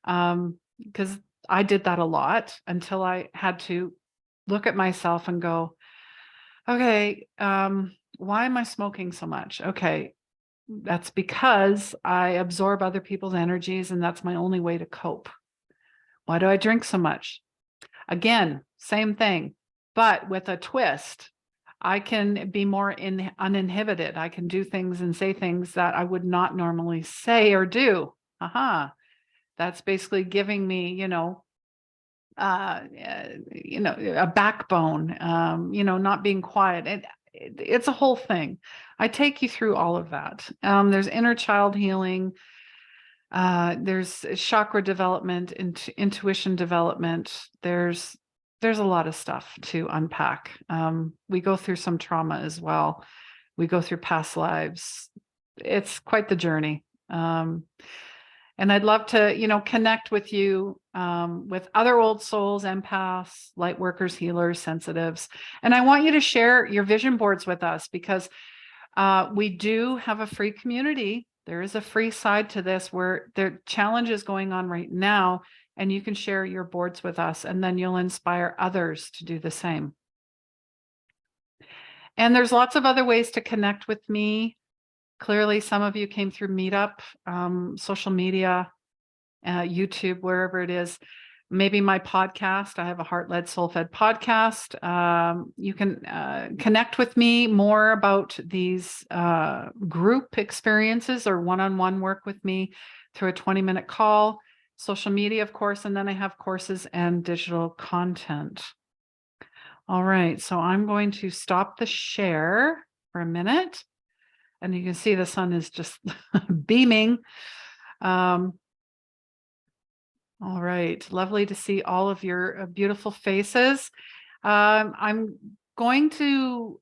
because I did that a lot until I had to look at myself and go, okay, why am I smoking so much? Okay, that's because I absorb other people's energies, and that's my only way to cope. Why do I drink so much? Again, same thing, but with a twist. I can be more uninhibited. I can do things and say things that I would not normally say or do. That's basically giving me, a backbone, not being quiet. It's a whole thing. I take you through all of that. There's inner child healing. There's chakra development, intuition development. There's a lot of stuff to unpack. We go through some trauma as well. We go through past lives. It's quite the journey. And I'd love to, connect with you, with other old souls, empaths, lightworkers, healers, sensitives. And I want you to share your vision boards with us, because we do have a free community. There is a free side to this where there are challenges going on right now, and you can share your boards with us, and then you'll inspire others to do the same. And there's lots of other ways to connect with me. Clearly, some of you came through Meetup, social media, YouTube, wherever it is. Maybe my podcast. I have a Heart-Led Soul-Fed podcast. You can connect with me more about these group experiences or one-on-one work with me through a 20-minute call, social media, of course, and then I have courses and digital content. All right, so I'm going to stop the share for a minute. And you can see the sun is just beaming. All right, lovely to see all of your beautiful faces. I'm going to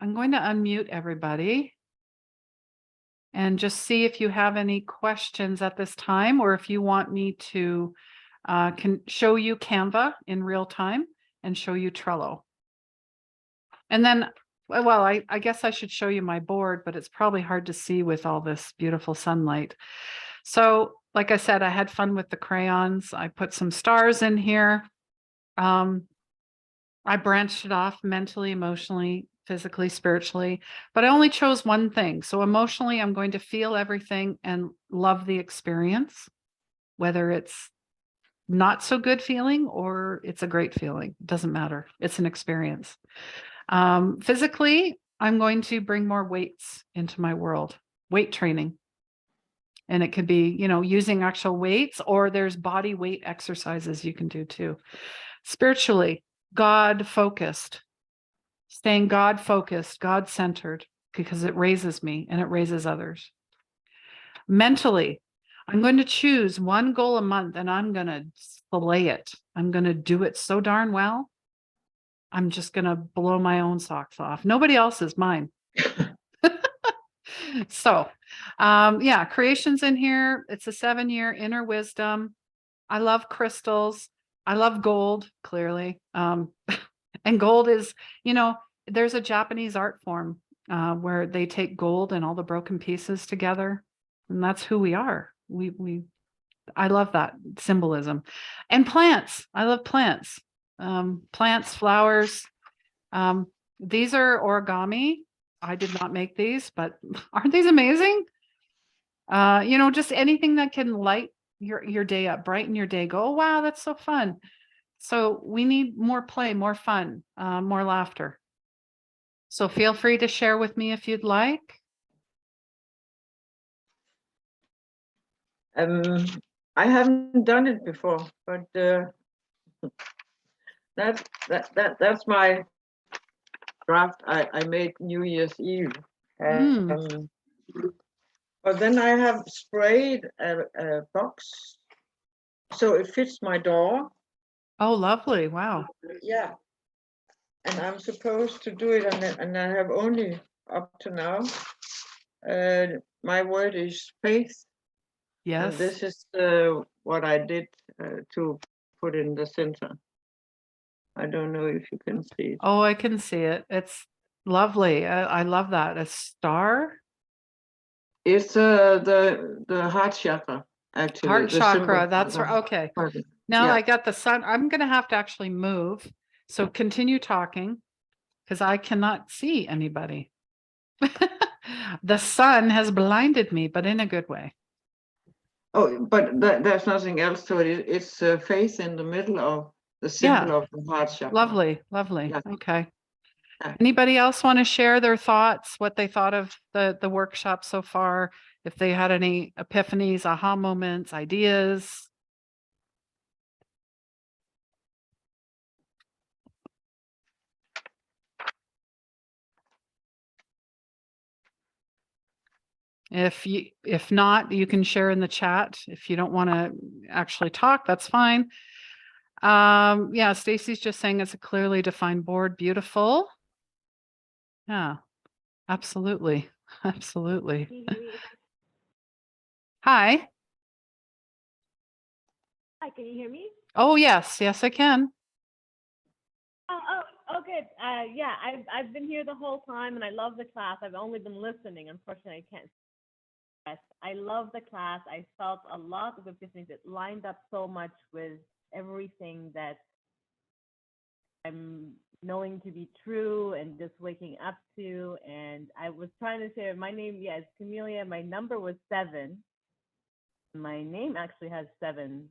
I'm going to unmute everybody and just see if you have any questions at this time, or if you want me to can show you Canva in real time and show you Trello. And then, well, I guess I should show you my board, but it's probably hard to see with all this beautiful sunlight. So, like I said, I had fun with the crayons. I put some stars in here. I branched it off mentally, emotionally, physically, spiritually, but I only chose one thing. So emotionally, I'm going to feel everything and love the experience, whether it's not so good feeling or it's a great feeling. It doesn't matter. It's an experience. Physically, I'm going to bring more weights into my world, weight training. And it could be, using actual weights, or there's body weight exercises you can do too. Spiritually, God focused, staying God focused, God centered, because it raises me and it raises others. Mentally, I'm going to choose one goal a month and I'm going to slay it. I'm going to do it so darn well. I'm just going to blow my own socks off. Nobody else's, mine. So, yeah, creation's in here. It's a 7-year inner wisdom. I love crystals. I love gold, clearly. And gold is, there's a Japanese art form where they take gold and all the broken pieces together. And that's who we are. I love that symbolism. And plants. I love plants. Plants, flowers. These are origami. I did not make these, but aren't these amazing? Just anything that can light your day up, brighten your day, go, oh, wow, that's so fun. So we need more play, more fun, more laughter. So feel free to share with me if you'd like. I haven't done it before, but that's my draft I made New Year's Eve. But then I have sprayed a box so it fits my door. Oh, lovely. Wow. Yeah. And I'm supposed to do it, and I have only up to now. My word is faith. Yes. And this is what I did to put in the center. I don't know if you can see it. Oh, I can see it. It's lovely. I love that. A star? It's the heart chakra, actually. Heart the chakra. That's right. Okay. Now yeah. I got the sun. I'm going to have to actually move. So continue talking because I cannot see anybody. The sun has blinded me, but in a good way. Oh, but there's nothing else to it. It's faith in the middle of the symbol of the heart chakra. Lovely, lovely. Yeah. Okay. Yeah. Anybody else want to share their thoughts, what they thought of the workshop so far? If they had any epiphanies, aha moments, ideas? If not, you can share in the chat. If you don't want to actually talk, that's fine. Yeah, Stacy's just saying it's a clearly defined board. Beautiful. Yeah, absolutely. Absolutely. Hi. Hi, can you hear me? Oh, yes. Yes, I can. Oh, good. Yeah, I've been here the whole time, and I love the class. I've only been listening. Unfortunately, I can't. I love the class. I felt a lot of epiphanies. It lined up so much with everything that I'm knowing to be true and just waking up to. And I was trying to say my name. Yeah, it's Camelia. My number was 7. My name actually has 7.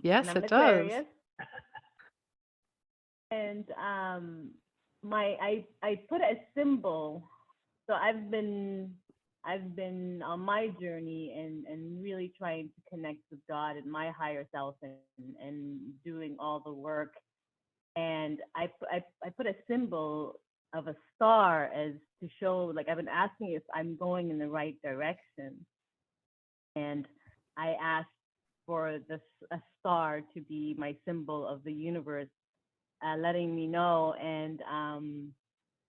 Yes, and I'm it does. Aquarius. And I put a symbol. So I've been on my journey and really trying to connect with God and my higher self and doing all the work. And I put a symbol of a star as to show, like, I've been asking if I'm going in the right direction. And I asked for a star to be my symbol of the universe, letting me know. And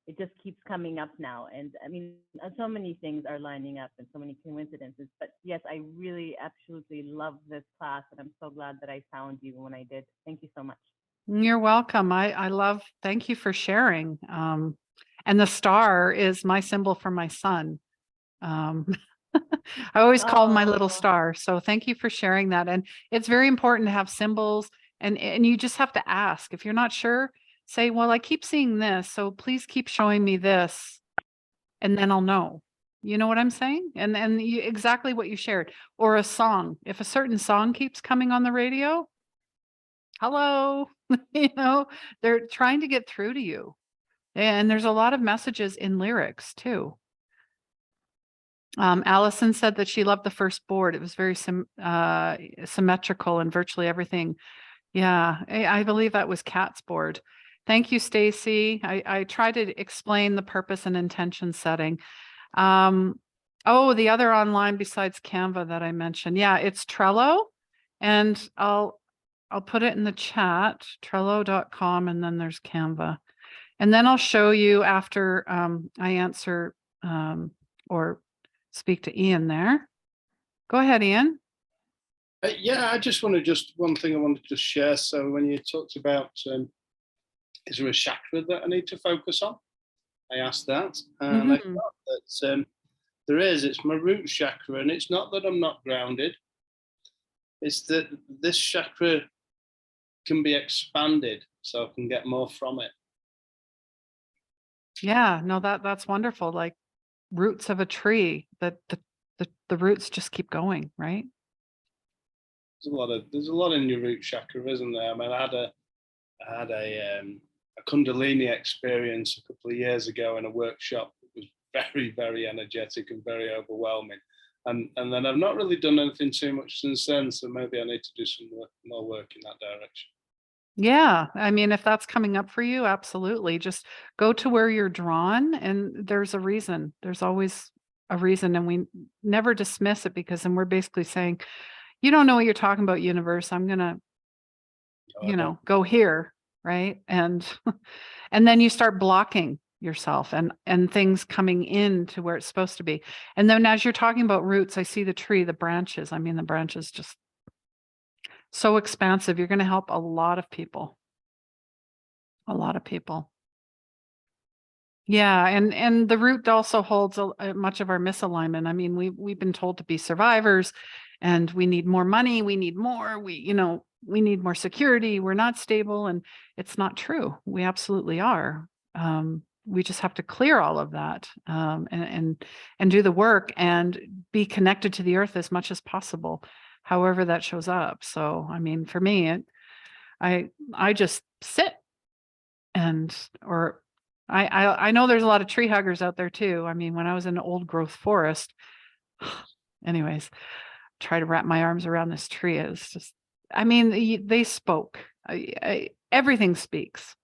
it just keeps coming up now. And I mean, so many things are lining up and so many coincidences. But yes, I really absolutely love this class, and I'm so glad that I found you when I did. Thank you so much. You're welcome. I love, thank you for sharing. And the star is my symbol for my son. I always call him my little Oh, star. So thank you for sharing that. And it's very important to have symbols, and you just have to ask. If you're not sure, say, well, I keep seeing this, so please keep showing me this, and then I'll know. You know what I'm saying? And exactly what you shared. Or a song. If a certain song keeps coming on the radio, hello, they're trying to get through to you. And there's a lot of messages in lyrics too. Allison said that she loved the first board. It was very symmetrical and virtually everything. Yeah, I believe that was Kat's board. Thank you, Stacy. I try to explain the purpose and intention setting. Oh, the other online besides Canva that I mentioned. Yeah, it's Trello. And I'll put it in the chat, trello.com, and then there's Canva. And then I'll show you after I answer or speak to Ian there. Go ahead, Ian. Yeah, I just one thing I wanted to share. So when you talked about, is there a chakra that I need to focus on? I asked that, and I thought that there is. It's my root chakra, and it's not that I'm not grounded. It's that this chakra can be expanded, so I can get more from it. Yeah, no, that's wonderful. Like roots of a tree, that the roots just keep going, right? There's a lot in your root chakra, isn't there? I mean, I had a Kundalini experience a couple of years ago in a workshop. It was very, very energetic and very overwhelming. And then I've not really done anything too much since then. So maybe I need to do some more work in that direction. Yeah, I mean, if that's coming up for you, absolutely. Just go to where you're drawn, and there's a reason. There's always a reason, and we never dismiss it, because then we're basically saying, you don't know what you're talking about, universe. I'm gonna, go here, right? And and then you start blocking yourself and things coming in to where it's supposed to be. And then as you're talking about roots, I see the tree, the branches. I mean, the branches just so expansive. You're going to help a lot of people. A lot of people. Yeah, and the root also holds much of our misalignment. I mean, we've been told to be survivors, and we need more money, we need more, we need more security, we're not stable, and it's not true. We absolutely are. We just have to clear all of that, and do the work and be connected to the earth as much as possible, however that shows up. So, I mean, for me, I just sit or I know there's a lot of tree huggers out there too. I mean, when I was in an old growth forest, anyways, try to wrap my arms around this tree. It's just, I mean, they spoke. Everything speaks.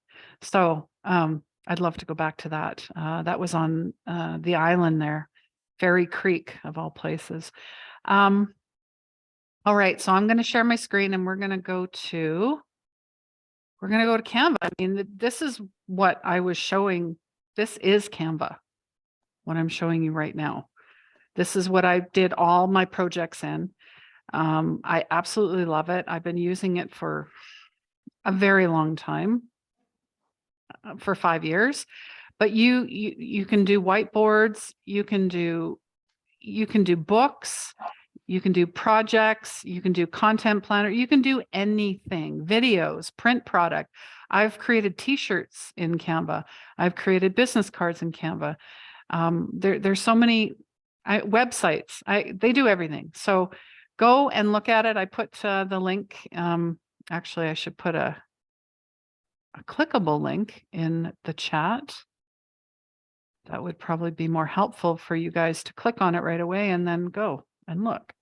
So I'd love to go back to that. That was on the island there, Fairy Creek of all places. All right, so I'm going to share my screen, and we're going to go to Canva. I mean, this is what I was showing. This is Canva, what I'm showing you right now. This is what I did all my projects in. I absolutely love it. I've been using it for a very long time, for 5 years. But you can do whiteboards, you can do books, you can do projects, you can do content planner, you can do anything, videos, print product. I've created t-shirts in Canva. I've created business cards in Canva. There's so many websites. They do everything. So go and look at it. I put the link. Actually, I should put a clickable link in the chat. That would probably be more helpful for you guys to click on it right away and then go and look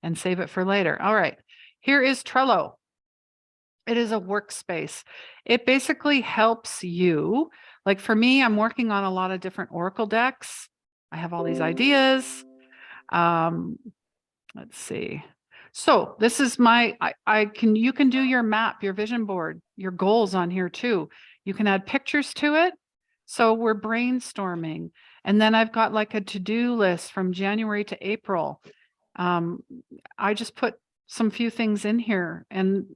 and save it for later. All right, here is Trello. It is a workspace. It basically helps you. Like for me, I'm working on a lot of different Oracle decks. I have all these ideas. Let's see. So this is you can do your map, your vision board, your goals on here too. You can add pictures to it. So we're brainstorming. And then I've got like a to-do list from January to April. I just put some few things in here, and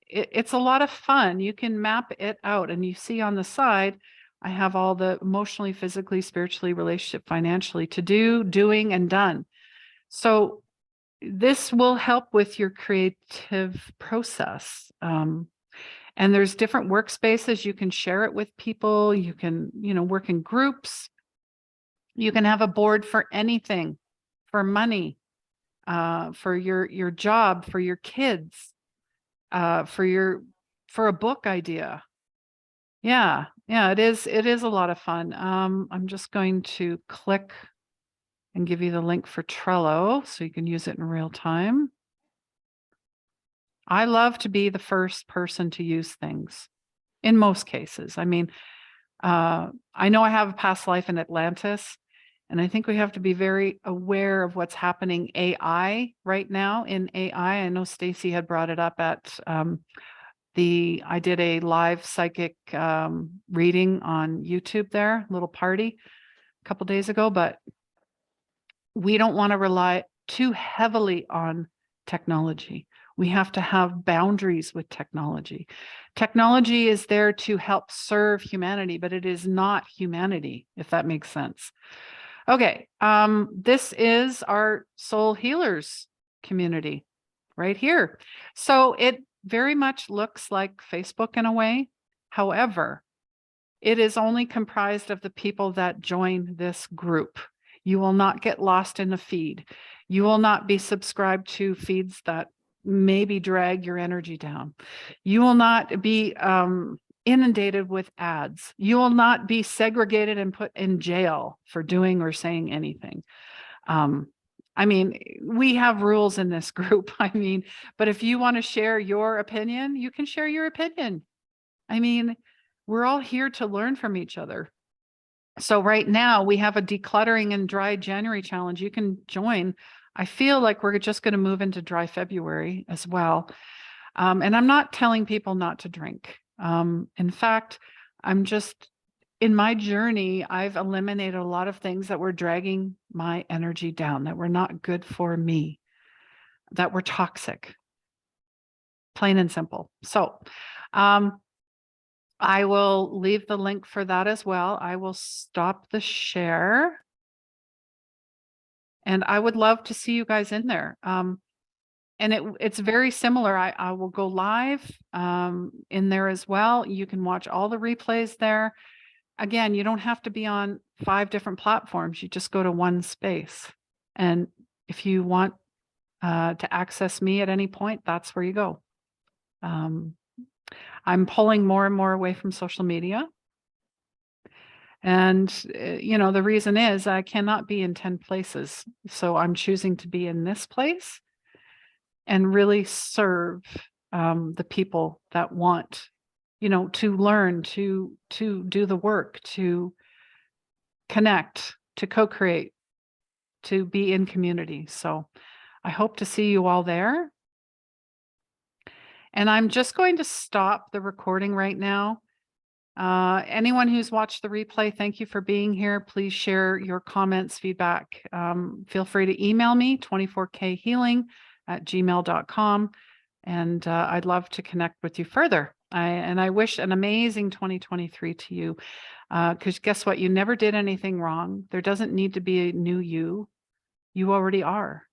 it's a lot of fun. You can map it out, and you see on the side, I have all the emotionally, physically, spiritually, relationship, financially, to do, doing, and done. So this will help with your creative process. And there's different workspaces. You can share it with people. You can, work in groups. You can have a board for anything, for money, for your job, for your kids, for a book idea. Yeah, it is a lot of fun. I'm just going to click and give you the link for Trello so you can use it in real time. I love to be the first person to use things in most cases. I mean, I know I have a past life in Atlantis, and I think we have to be very aware of what's happening AI right now in AI. I know Stacy had brought it up at I did a live psychic reading on YouTube there, little party a couple days ago, but we don't want to rely too heavily on technology. We have to have boundaries with technology. Technology is there to help serve humanity, but it is not humanity, if that makes sense. Okay, this is our soul healers community right here. So it very much looks like Facebook in a way. However, it is only comprised of the people that join this group. You will not get lost in the feed. You will not be subscribed to feeds that maybe drag your energy down. You will not be inundated with ads. You will not be segregated and put in jail for doing or saying anything. I mean, we have rules in this group. I mean, but if you want to share your opinion, you can share your opinion. I mean, we're all here to learn from each other. So right now we have a decluttering and dry January challenge. You can join. I feel like we're just going to move into dry February as well. And I'm not telling people not to drink. In fact, I'm just, in my journey, I've eliminated a lot of things that were dragging my energy down, that were not good for me, that were toxic, plain and simple. So I will leave the link for that as well. I will stop the share. And I would love to see you guys in there. And it's very similar. I will go live in there as well. You can watch all the replays there. Again, you don't have to be on 5 different platforms. You just go to one space. And if you want to access me at any point, that's where you go. I'm pulling more and more away from social media. And, the reason is I cannot be in 10 places. So I'm choosing to be in this place and really serve the people that want, to learn, to do the work, to connect, to co-create, to be in community. So I hope to see you all there. And I'm just going to stop the recording right now. Anyone who's watched the replay, thank you for being here. Please share your comments, feedback. Feel free to email me, 24khealing@gmail.com. And I'd love to connect with you further. I wish an amazing 2023 to you. Because guess what? You never did anything wrong. There doesn't need to be a new you. You already are.